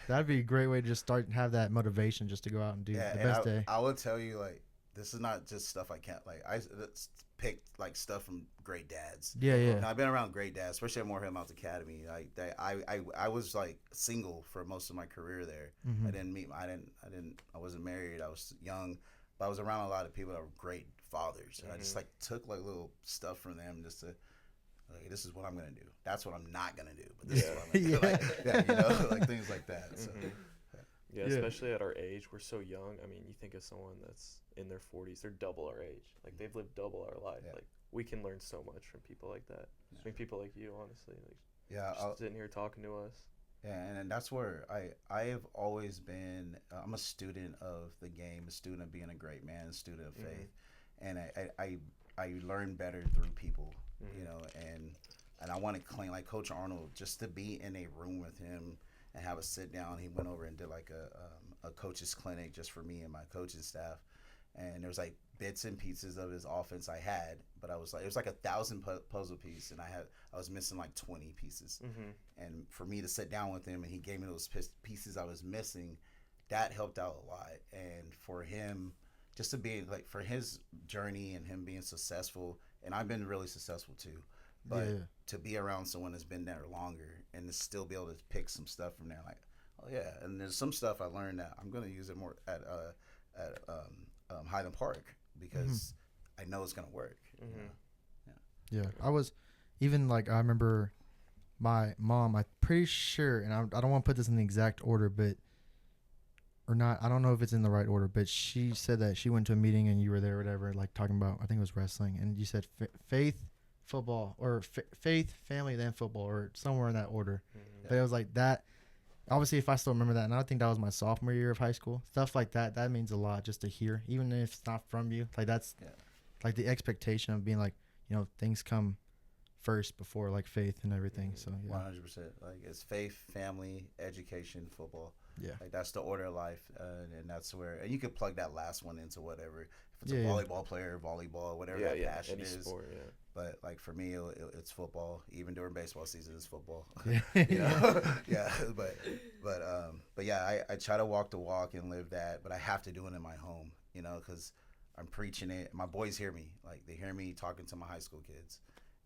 A: That'd be a great way to just have that motivation just to go out and do the best day.
C: I will tell you, like, this is not just stuff I can't, like, I picked like stuff from great dads.
A: Yeah.
C: And I've been around great dads, especially at Morehead Mountain Academy. Like, I was like single for most of my career there. I wasn't married. I was young, but I was around a lot of people that were great fathers, and I just like took like little stuff from them just to. Like, this is what I'm gonna do. That's what I'm not gonna do. But this is what I'm gonna do. Like, you know, like things like that. So.
B: Yeah, especially at our age, we're so young. I mean, you think of someone that's in their 40s, they're double our age. Like, they've lived double our life. Like, we can learn so much from people like that. I mean, people like you, honestly. Like, just sitting here talking to us.
C: Yeah, and that's where I have always been. I'm a student of the game, a student of being a great man, a student of faith, and I learn better through people. You know, and I want to claim, like Coach Arnold, just to be in a room with him and have a sit down. He went over and did like a coach's clinic just for me and my coaching staff, and there was like bits and pieces of his offense I had, but I was like, it was like 1,000 puzzle piece, and I was missing like 20 pieces, and for me to sit down with him and he gave me those pieces I was missing, that helped out a lot. And for him, just to be like, for his journey and him being successful, and I've been really successful too, but to be around someone that's been there longer and to still be able to pick some stuff from there, like, oh yeah, and there's some stuff I learned that I'm gonna use it more at Highland Park because I know it's gonna work. You know?
A: I was even like, I remember my mom, I'm pretty sure, and I don't want to put this in the exact order, but or not, I don't know if it's in the right order, but she said that she went to a meeting and you were there or whatever, like talking about, I think it was wrestling, and you said faith, football, or faith, family, then football, or somewhere in that order. But it was like that. Obviously, if I still remember that, and I think that was my sophomore year of high school, stuff like that, that means a lot just to hear, even if it's not from you. Like that's like the expectation of being like, you know, things come first before like faith and everything. So
C: 100%. Like it's faith, family, education, football. Like that's the order of life, and that's where, and you could plug that last one into whatever. If it's a volleyball player, volleyball, whatever that passion
B: any
C: is.
B: Sport,
C: But like for me, it's football. Even during baseball season, it's football.
A: you
C: know? But yeah, I try to walk the walk and live that. But I have to do it in my home, you know, because I'm preaching it. My boys hear me. Like they hear me talking to my high school kids,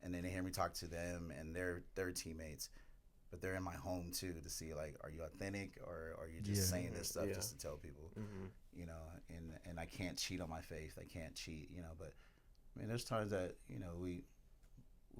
C: and then they hear me talk to them and their teammates. But they're in my home too to see like, are you authentic or are you just saying this stuff just to tell people, you know? And I can't cheat on my faith. I can't cheat, you know. But I mean, there's times that, you know, we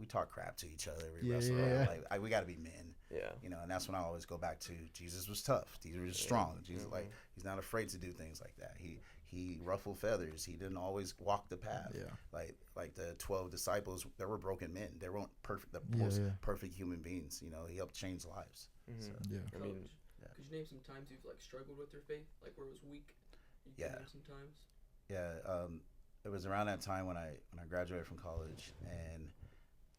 C: talk crap to each other. We wrestle. Like we got to be men. You know, and that's when I always go back to Jesus was tough. Jesus was strong. Jesus, like, he's not afraid to do things like that. He ruffled feathers. He didn't always walk the path. Like the 12 disciples, they were broken men. They weren't perfect, most perfect human beings. You know, he helped change lives. So,
G: I mean, could you name some times you've like struggled with your faith, like where it was weak? You can name some times.
C: It was around that time when I graduated from college and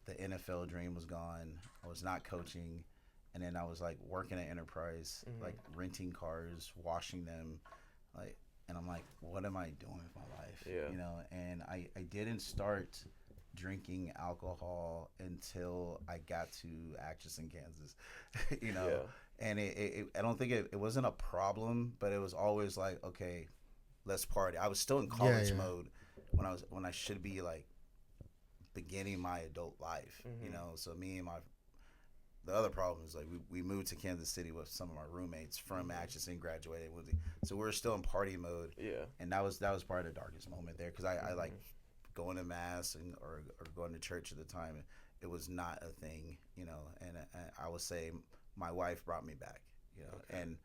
C: the NFL dream was gone. I was not coaching, and then I was like working at Enterprise, like renting cars, washing them, like. And I'm like, what am I doing with my life? You know, and I didn't start drinking alcohol until I got to Atchison, Kansas, you know. And I don't think it wasn't a problem, but it was always like, okay, let's party. I was still in college mode when I should be like beginning my adult life, you know. So me and the other problem is like we moved to Kansas City with some of my roommates from Atchison, graduated with so we were still in party mode. And that was part of the darkest moment there because I like going to mass or going to church at the time. It was not a thing, you know. And I would say my wife brought me back, you know. And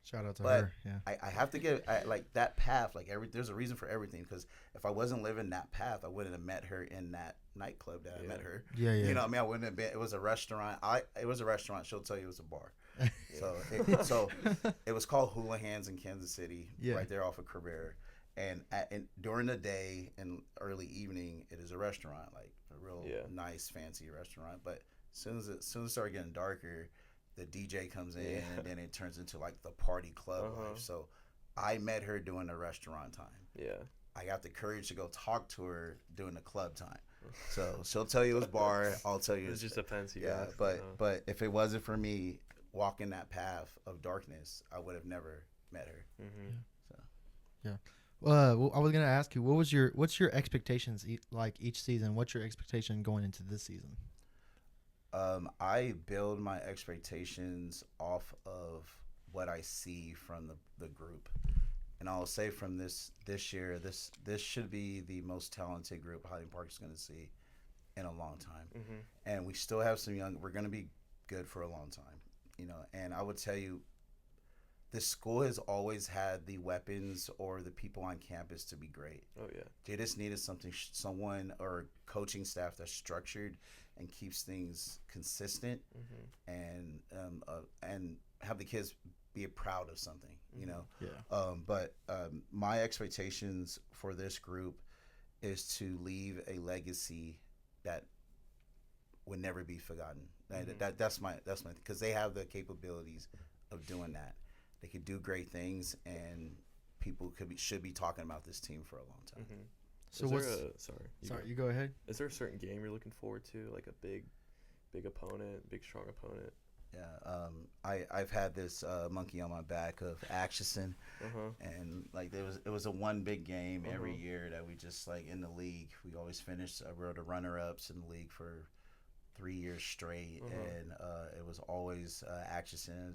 A: shout out to her.
C: I have to give like that path. Like there's a reason for everything. Because if I wasn't living that path, I wouldn't have met her in that nightclub that I met her. You know what I mean? I wouldn't have been. It was a restaurant. It was a restaurant. She'll tell you it was a bar. So it was called Houlihan's in Kansas City, right there off of Career. And during the day and early evening, it is a restaurant, like a real nice, fancy restaurant. But as soon as it started getting darker, the DJ comes in and then it turns into like the party club life. So I met her doing the restaurant time. I got the courage to go talk to her during the club time. So she'll tell you it was bar. I'll tell you
B: it just depends.
C: But if it wasn't for me walking that path of darkness, I would have never met her.
A: Well, I was gonna ask you, what's your expectations like each season? What's your expectation going into this season?
C: I build my expectations off of what I see from the group, and I'll say from this year, this should be the most talented group Highland Park is going to see in a long time, and we still have some young. We're going to be good for a long time, you know. And I would tell you, this school has always had the weapons or the people on campus to be great. They just needed someone or coaching staff that's structured and keeps things consistent, and have the kids be proud of something, you know. But my expectations for this group is to leave a legacy that would never be forgotten. That's my because they have the capabilities of doing that. They could do great things, and people should be talking about this team for a long time.
A: So you go ahead.
B: Is there a certain game you're looking forward to, like a big opponent, big strong opponent?
C: I've had this monkey on my back of Atchison, and like it was a one big game every year that we just like in the league. We always finished. We were the runner-ups in the league for 3 years straight, and it was always Atchison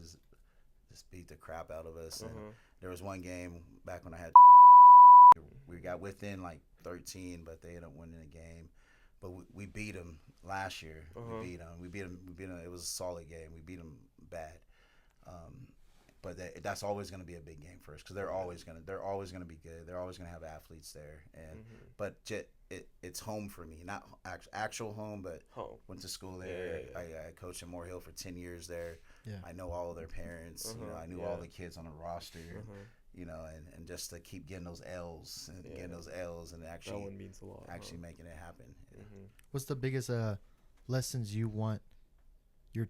C: just beat the crap out of us. And there was one game back when I had we got within like 13, but they ended up winning the game. But we beat them last year. We beat them. It was a solid game. We beat them bad. But that's always going to be a big game for us because they're always going to be good. They're always going to have athletes there. And but it's home for me, not actual home, but
B: home.
C: Went to school there.
B: Yeah.
C: I coached at Moore Hill for 10 years there.
A: Yeah.
C: I know all of their parents. You know, I knew all the kids on the roster. You know, and just to keep getting those L's and getting those L's and actually
B: that one means a lot.
C: Actually making it happen.
A: What's the biggest lessons you want your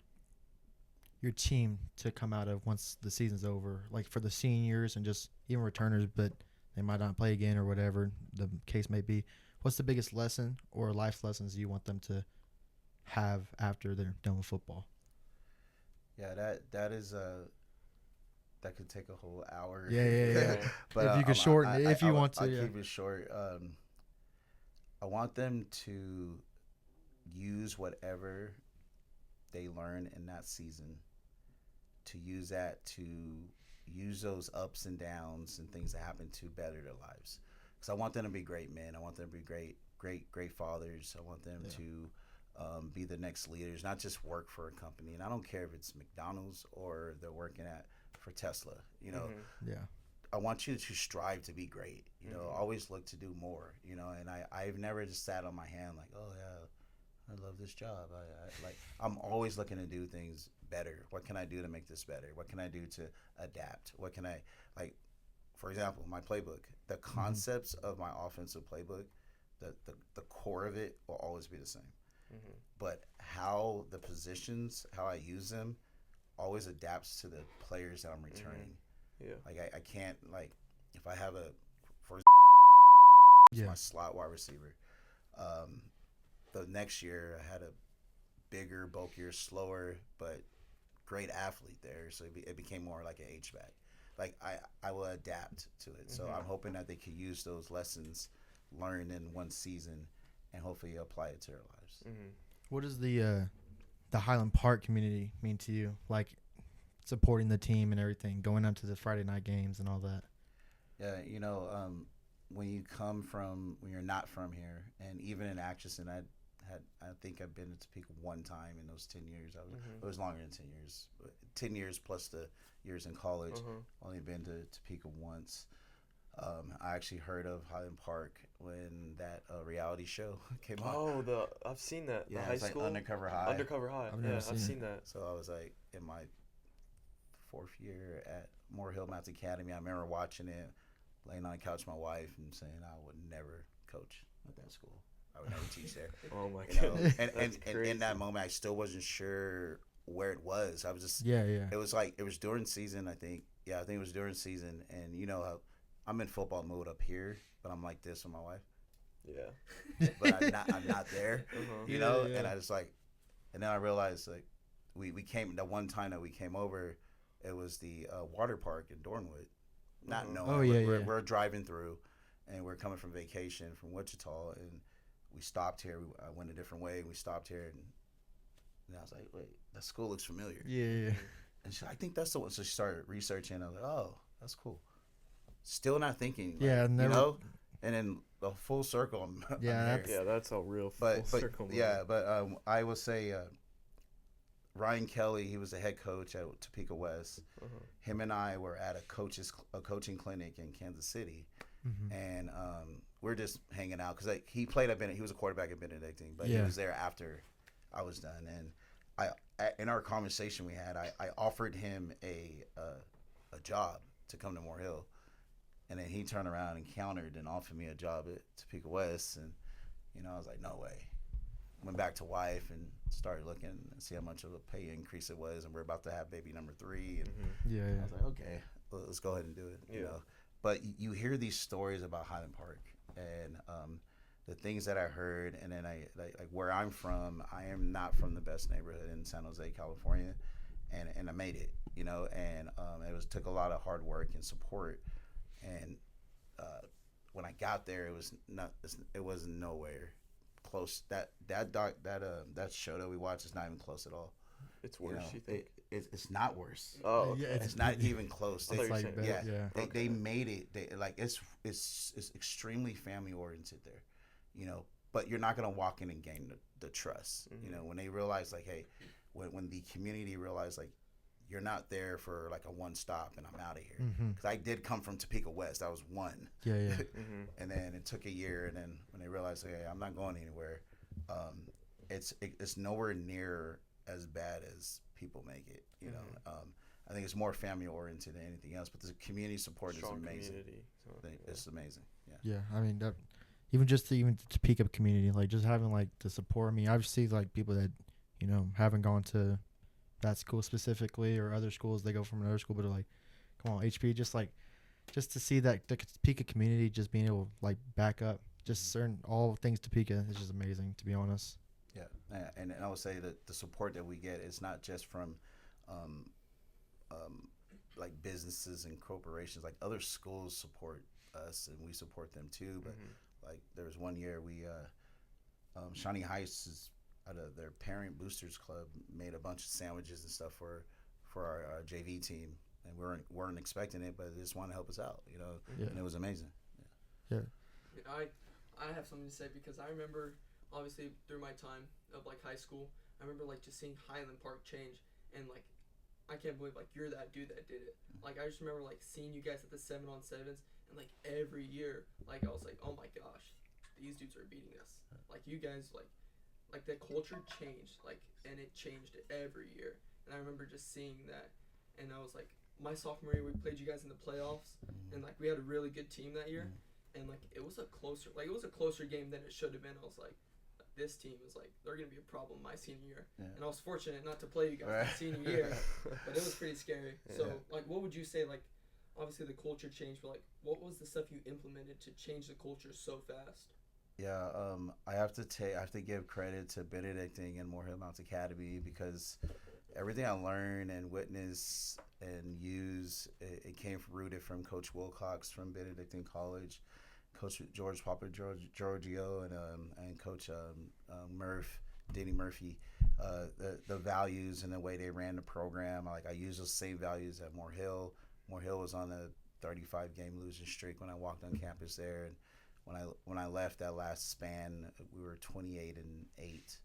A: team to come out of once the season's over, like for the seniors and just even returners, but they might not play again or whatever the case may be? What's the biggest lesson or life lessons you want them to have after they're done with football?
C: Yeah, that is that could take a whole hour.
A: Yeah.
C: But
A: if you could shorten it, if you want to.
C: I'll keep it short. I want them to use whatever they learn in that season, to use that to use those ups and downs and things that happen to better their lives. Because I want them to be great men. I want them to be great fathers. I want them to be the next leaders, not just work for a company. And I don't care if it's McDonald's or they're working for Tesla. You know, I want you to strive to be great. You know, always look to do more. You know, and I've never just sat on my hand like, oh yeah, I love this job. I'm always looking to do things better. What can I do to make this better? What can I do to adapt? What can I, like, for example, my playbook, the concepts of my offensive playbook, the core of it will always be the same. But how the positions, how I use them, always adapts to the players that I'm returning. Like I can't, like, if I have my slot wide receiver. The next year I had a bigger, bulkier, slower, but great athlete there. So it became more like an H-back. Like I will adapt to it. So I'm hoping that they can use those lessons learned in one season and hopefully apply it to their lives.
A: What does the Highland Park community mean to you? Like supporting the team and everything, going out to the Friday night games and all that.
C: Yeah, you know, when you're not from here, and even in Atchison, I think I've been to Topeka one time in those 10 years. It was longer than 10 years. 10 years plus the years in college. Only been to Topeka once. I actually heard of Highland Park when that reality show came out.
B: Oh, I've seen that.
C: Yeah,
B: the high
C: it's
B: school.
C: Like Undercover High.
B: Undercover High. I've seen that.
C: So I was like in my 4th year at Moore Hill Math Academy. I remember watching it, laying on the couch with my wife and saying I would never coach at that school. I would never teach there.
B: Oh my
C: God! And in that moment, I still wasn't sure where it was. I was just It was like it was during season. I think it was during season. And you know, I'm in football mode up here, but I'm like this with my wife.
B: Yeah.
C: But I'm not there. You know, and I just like, and then I realized like we came the one time that we came over, it was the water park in Dornwood. Not knowing we're driving through, and we're coming from vacation from Wichita, and we stopped here. I went a different way, and we stopped here, and I was like, "Wait, that school looks familiar."
A: Yeah.
C: And she's like, "I think that's the one." So she started researching. I was like, "Oh, that's cool." Still not thinking.
A: Yeah,
C: like,
A: never.
C: You know, and then the full circle.
B: That's a real full circle.
C: But I will say, Ryan Kelly, he was the head coach at Topeka West. Him and I were at a coaching clinic in Kansas City, and we're just hanging out because he played at Benedict. He was a quarterback at Benedictine, but he was there after I was done. And in our conversation we had, I offered him a job to come to Moore Hill, and then he turned around and countered and offered me a job at Topeka West, and you know I was like, no way. Went back to wife and started looking and see how much of a pay increase it was, and we're about to have baby number 3. And I was like, okay, let's go ahead and do it. You know, but you hear these stories about Highland Park and the things that I heard, and then I like where I'm from. I am not from the best neighborhood in San Jose, California, and I made it, you know, and it took a lot of hard work and support, and when I got there, it wasn't nowhere close. That show that we watched is not even close at all.
B: It's worse, you think?
C: It's not worse.
B: Oh, okay.
A: Yeah,
C: it's not even close.
A: It's like
C: They made it. It's extremely family oriented there, you know. But you're not gonna walk in and gain the trust. You know, when they realize like, hey, when the community realized like, you're not there for like a one stop and I'm out of here. Because I did come from Topeka West. I was one.
A: Yeah.
C: And then it took a year, and then when they realized, hey, I'm not going anywhere, it's nowhere near as bad as people make it. You know, I think it's more family oriented than anything else. But the community support is amazing. It's amazing.
A: Yeah, I mean that, even the Topeka community, like just having like the support. I mean, I've seen like people that, you know, haven't gone to that school specifically or other schools. They go from another school, but they're like, come on, HP, just to see that the Topeka community just being able to like back up just certain all things Topeka is just amazing, to be honest.
C: Yeah, and I would say that the support that we get is not just from like businesses and corporations. Like other schools support us and we support them too. But like there was one year we Shawnee Heights is out of their parent boosters club made a bunch of sandwiches and stuff for our JV team, and we weren't expecting it, but they just wanted to help us out, you know. And it was amazing.
A: Yeah.
G: I have something to say because I remember obviously through my time of like high school, I remember like just seeing Highland Park change, and like I can't believe like you're that dude that did it. Like I just remember like seeing you guys at the 7-on-7s, and like every year like I was like, oh my gosh, these dudes are beating us. Like you guys like the culture changed, like, and it changed every year. And I remember just seeing that, and I was like, my sophomore year we played you guys in the playoffs, and like we had a really good team that year, and like it was a closer game than it should have been. I was like, this team is like, they're gonna be a problem my senior year, and I was fortunate not to play you guys my senior year, but it was pretty scary. So like, what would you say, like, obviously the culture changed, but like, what was the stuff you implemented to change the culture so fast?
C: Yeah, I have to give credit to Benedictine and Moore Hill Mounts Academy, because everything I learned and witnessed and used, it came rooted from Coach Wilcox from Benedictine College, Coach George Papa Giorgio, and Coach Denny Murphy. The values and the way they ran the program, like I used those same values at Moore Hill. Moore Hill was on a 35-game losing streak when I walked on campus there, and when I left that last span, we were 28-8,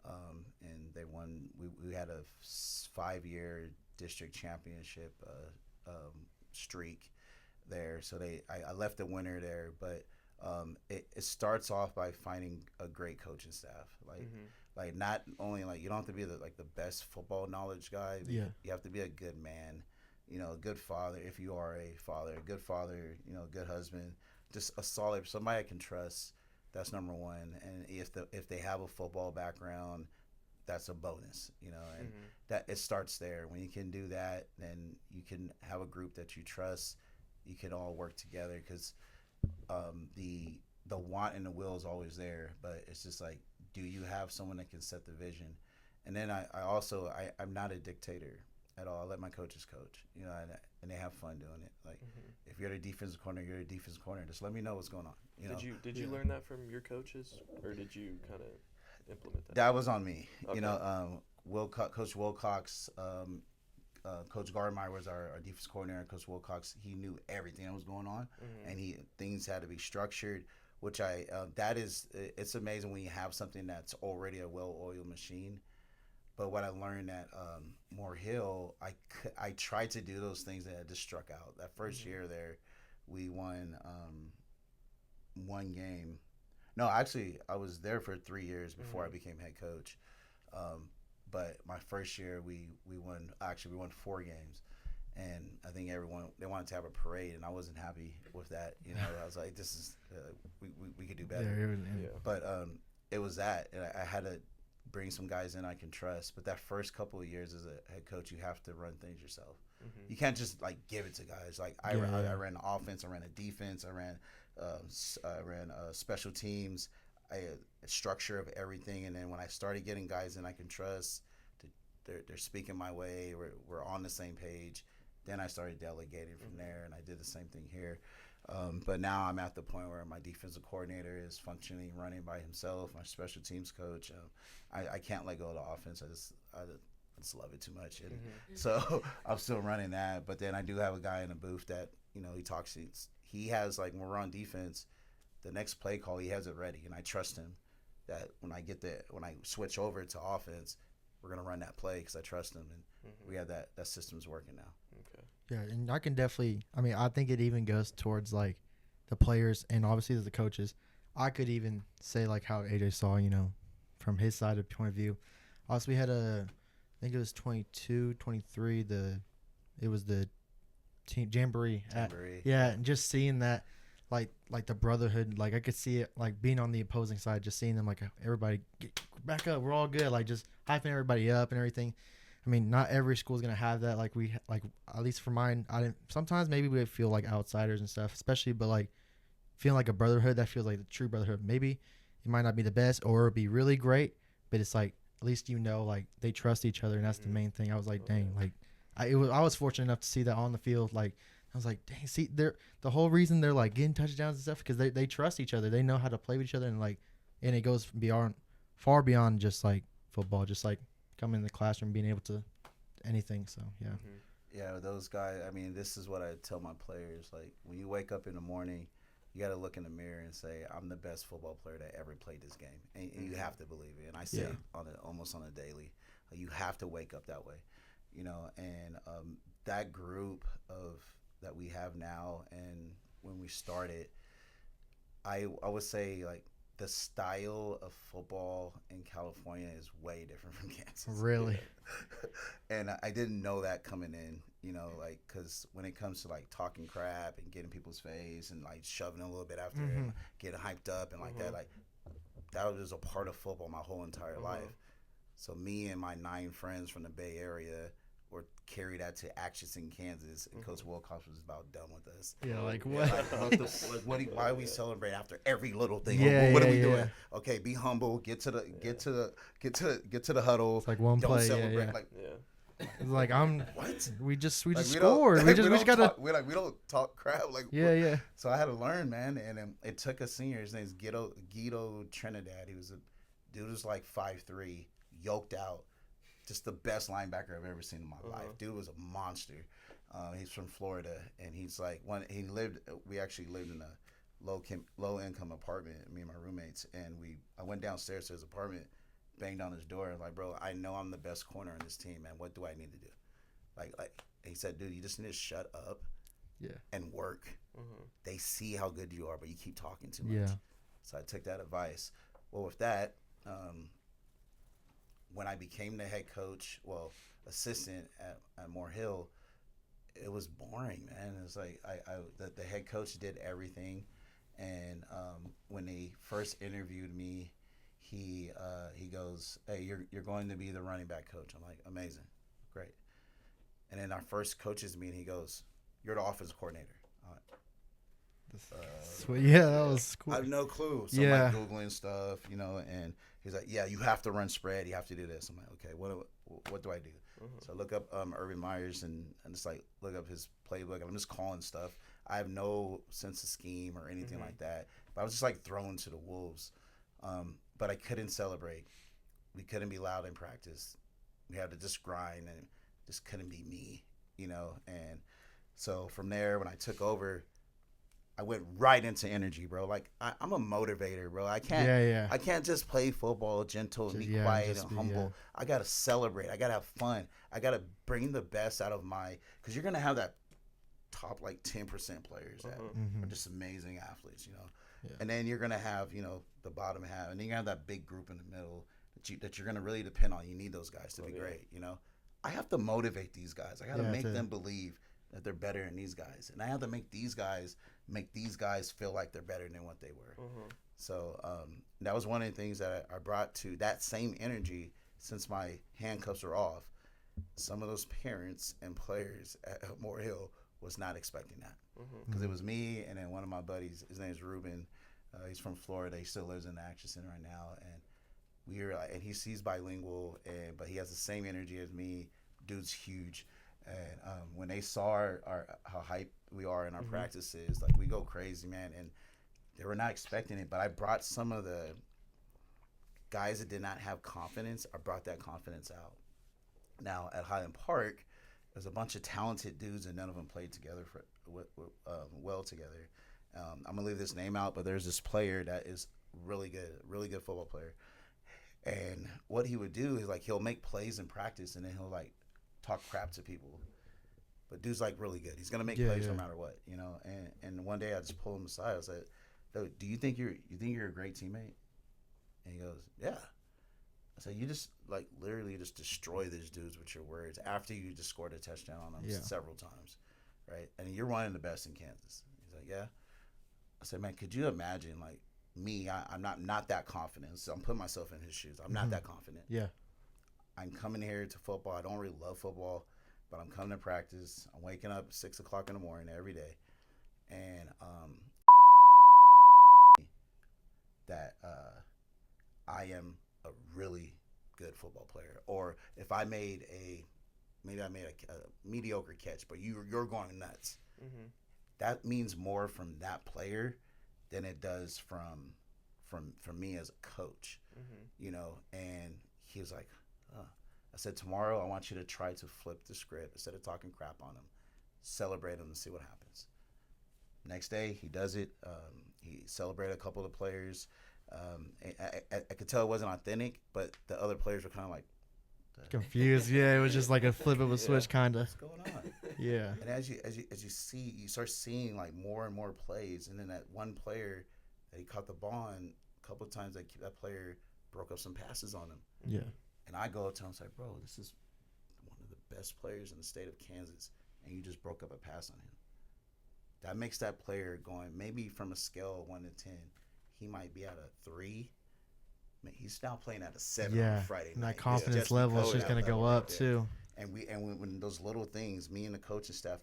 C: and they won. We had a 5-year district championship streak there. So I left the winner there, but it starts off by finding a great coaching staff. Like not only like you don't have to be the best football knowledge guy. But you have to be a good man, you know, a good father if you are a father, a good father, you know, a good husband. Just a solid, somebody I can trust. That's number one. And if they have a football background, that's a bonus, you know. And that it starts there. When you can do that, then you can have a group that you trust. You can all work together, because the want and the will is always there. But it's just like, do you have someone that can set the vision? And then I'm not a dictator at all. I let my coaches coach, you know, and they have fun doing it. Like, if you're the defensive corner, you're the defensive corner. Just let me know what's going on. You know?
B: Did you learn that from your coaches, or did you kind of implement that?
C: That was on me.
B: Okay.
C: You know, Coach Wilcox, Coach Gardmeyer was our defensive coordinator. Coach Wilcox, he knew everything that was going on, and things had to be structured. Which it's amazing when you have something that's already a well-oiled machine. But what I learned at Moore Hill, I tried to do those things that I just struck out. That first year there, we won one game. No, actually, I was there for 3 years before I became head coach. But my first year, we won 4 games. And I think they wanted to have a parade, and I wasn't happy with that. You know, I was like, this is, we could do better. But it was that. And I had to bring some guys in I can trust. But that first couple of years as a head coach, you have to run things yourself. You can't just like give it to guys. Like I ran the offense, I ran a defense, I ran special teams, a structure of everything. And then when I started getting guys in I can trust, they're speaking my way. We're on the same page. Then I started delegating from there, and I did the same thing here. But now I'm at the point where my defensive coordinator is functioning, running by himself. My special teams coach, I can't let go of the offense. I just love it too much, and so I'm still running that. But then I do have a guy in the booth that he talks. He has, like, when we're on defense, the next play call he has it ready, and I trust him that when I switch over to offense, we're gonna run that play because I trust him, and we have that system's working now.
B: Okay.
A: Yeah, and I can definitely. I mean, I think it even goes towards like the players and obviously the coaches. I could even say like how AJ saw, from his side of point of view. Also, we had I think it was 22, 23. It was the team jamboree. And just seeing that, like the brotherhood. Like I could see it, like being on the opposing side, just seeing them like everybody get back up. We're all good. Like just hyping everybody up and everything. I mean, not every school is gonna have that. Like at least for mine, I didn't. Sometimes maybe we feel like outsiders and stuff, especially. But like feeling like a brotherhood, that feels like the true brotherhood. Maybe it might not be the best or it'd be really great, but it's like at least like they trust each other, and that's the main thing. I was like, dang, like I was fortunate enough to see that on the field. Like I was like, dang, see, the whole reason they're like getting touchdowns and stuff because they trust each other. They know how to play with each other, and it goes far beyond just like football, just like coming in the classroom, being able to anything. So yeah.
C: Yeah, those guys. I mean, this is what I tell my players. Like when you wake up in the morning, you got to look in the mirror and say, I'm the best football player that ever played this game, and you have to believe it. And I say it almost on a daily. You have to wake up that way, And that group that we have now, and when we started, I would say like the style of football in California is way different from Kansas.
A: Really?
C: And I didn't know that coming in, because when it comes to like talking crap and getting people's face and like shoving a little bit after it, and getting hyped up and like that, like that was a part of football my whole entire life. So me and my 9 friends from the Bay Area or carry that to Atchison, Kansas, and Coach Wilcox was about done with us.
A: Yeah, like what?
C: Why we celebrate after every little thing?
A: Yeah,
C: what are we doing? Okay, be humble. Get to the huddle.
A: It's like one
C: Don't
A: play.
C: celebrate.
A: Yeah.
C: Like,
A: it's like
C: what?
A: We just
C: Like,
A: scored. We just gotta.
C: We don't talk crap. Like
A: Yeah.
C: So I had to learn, man, and it took a senior. His name's Guido Trinidad. He was was like 5'3", yoked out. Just the best linebacker I've ever seen in my life. Dude was a monster. He's from Florida, and he's like we actually lived in a low income apartment, me and my roommates, and I went downstairs to his apartment, banged on his door, like, bro, I know I'm the best corner on this team, man. What do I need to do? Like he said, dude, you just need to shut up, and work. They see how good you are, but you keep talking too much.
A: Yeah.
C: So I took that advice. Well, with that, when I became the head coach, assistant at Moore Hill, it was boring, man. It was like the head coach did everything, and when they first interviewed me, he goes, "Hey, you're going to be the running back coach." I'm like, "Amazing, great." And then our first coaches meeting, he goes, "You're the offensive coordinator."
A: Yeah, that was cool.
C: I have no clue. So I'm like Googling stuff, and he's like, yeah, you have to run spread. You have to do this. I'm like, okay, what do I do? So I look up Urban Meyers and just like look up his playbook. And I'm just calling stuff. I have no sense of scheme or anything like that. But I was just like thrown to the wolves. But I couldn't celebrate. We couldn't be loud in practice. We had to just grind and just couldn't be me, And so from there, when I took over, I went right into energy, bro. Like I'm a motivator, bro. I can't just play football gentle and be quiet and humble. I gotta celebrate. I gotta have fun. I gotta bring the best out of because you're gonna have that top like 10% players that are just amazing athletes,
A: Yeah.
C: And then you're gonna have the bottom half, and then you're gonna have that big group in the middle that you're gonna really depend on. You need those guys to be great, I have to motivate these guys. I gotta make them believe that they're better than these guys, and I have to make these guys feel like they're better than what they were. So that was one of the things that I brought to that same energy since my handcuffs are off. Some of those parents and players at Moore Hill was not expecting that because it was me and then one of my buddies. His name's Ruben. He's from Florida. He still lives in Atchison right now, and we were like, and he's bilingual, but he has the same energy as me. Dude's huge, and when they saw our how hype we are in our practices, like we go crazy, man. And they were not expecting it, but I brought some of the guys that did not have confidence. I brought that confidence out. Now at Highland Park, there's a bunch of talented dudes, and none of them played together well together. I'm gonna leave this name out, but there's this player that is really good football player. And what he would do is like he'll make plays in practice, and then he'll like talk crap to people. But dude's like really good. He's gonna make plays no matter what, you know. And one day I just pulled him aside. I was like, "Do you think you're a great teammate?" And he goes, "Yeah." I said, "You just like literally just destroy these dudes with your words after you just scored a touchdown on them several times, right? And you're one of the best in Kansas." He's like, "Yeah." I said, "Man, could you imagine like me? I'm not that confident. So I'm putting myself in his shoes. I'm not that confident.
A: Yeah.
C: I'm coming here to football. I don't really love football, but I'm coming to practice. I'm waking up at 6 o'clock in the morning every day, and that I am a really good football player. Or if I made a mediocre catch, but you're going nuts. That means more from that player than it does from me as a coach, you know." And he was like, I said, "Tomorrow I want you to try to flip the script. Instead of talking crap on him, celebrate him and see what happens." Next day he does it. He celebrated a couple of the players. I could tell it wasn't authentic, but the other players were kind of like
A: confused. Yeah, it was just like a flip of a switch, kind of.
C: What's going on?
A: Yeah.
C: And as you see, you start seeing like more and more plays, and then that one player that he caught the ball on a couple of times, that player broke up some passes on him.
A: Yeah.
C: And I go up to him and say, "Bro, this is one of the best players in the state of Kansas, and you just broke up a pass on him." That makes that player going, maybe from a scale of 1 to 10, he might be at a 3. I mean, he's now playing at a 7 on Friday night.
A: And that confidence level is just going to go up too.
C: And when those little things, me and the coaching staff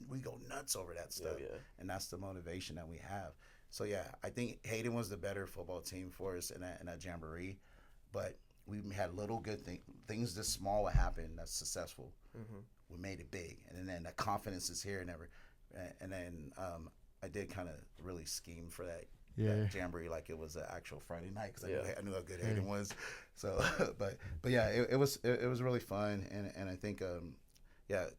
C: we go nuts over that stuff. And that's the motivation that we have. So yeah, I think Hayden was the better football team for us in that jamboree, but we had little good things this small would happen that's successful. We made it big, and then the confidence is here and then I did kind of really scheme for that jamboree like it was an actual Friday night, because I knew how good Hayden was. So but yeah, it was really fun, and I think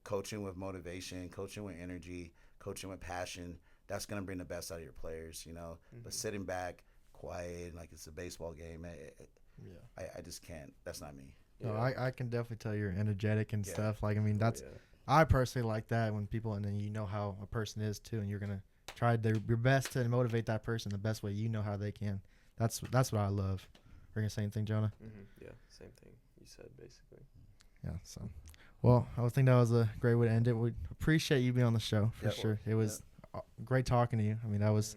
C: coaching with motivation, coaching with energy, coaching with passion, that's gonna bring the best out of your players, you know. But sitting back quiet like it's a baseball game, I just can't. That's not me.
A: No, I can definitely tell you're energetic and stuff. Like, I mean, that's I personally like that when people, and then you know how a person is too, and you're gonna try your best to motivate that person the best way you know how they can. That's what I love. Are you gonna say anything, Jonah?
B: Yeah, same thing you said basically.
A: Yeah. So, well, I think that was a great way to end it. We appreciate you being on the show for sure. It was great talking to you. I mean, that was.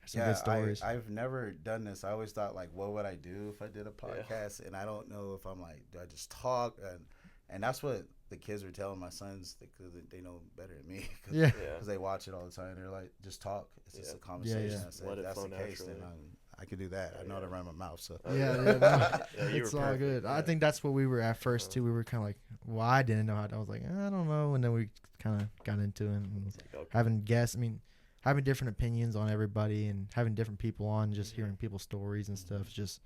A: Some good stories.
C: I've never done this. I always thought, like, what would I do if I did a podcast? And I don't know if I'm like, do I just talk? And that's what the kids are telling my sons, because they know better than me. Because they watch it all the time. They're like, just talk. It's just a conversation. I said, if that's the case, then I can do that. I know how to run my mouth. So
A: it's all good. I think that's what we were at first too. We were kind of like, well, I didn't know how. I was like, I don't know. And then we kind of got into it and having guests. I mean, having different opinions on everybody and having different people on, just hearing people's stories and stuff. Just,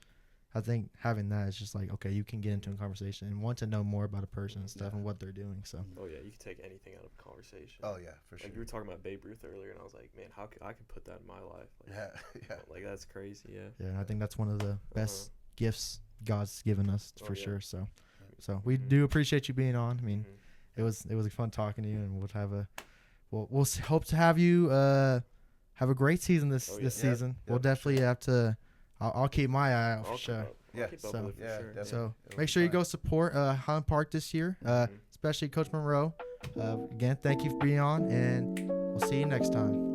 A: I think having that is just like, okay, you can get into a conversation and want to know more about a person and stuff and what they're doing. So.
B: Oh yeah, you can take anything out of a conversation.
C: Oh yeah, for sure.
B: Like you were talking about Babe Ruth earlier, and I was like, man, how could I put that in my life? Like, like that's crazy. Yeah.
A: Yeah, I think that's one of the best gifts God's given us for sure. So we do appreciate you being on. I mean, it was fun talking to you, and we'll have a. We'll hope to have you have a great season this season. We'll definitely have to. I'll keep my eye out for sure. So make sure you go support Highland Park this year, especially Coach Monroe. Again, thank you for being on, and we'll see you next time.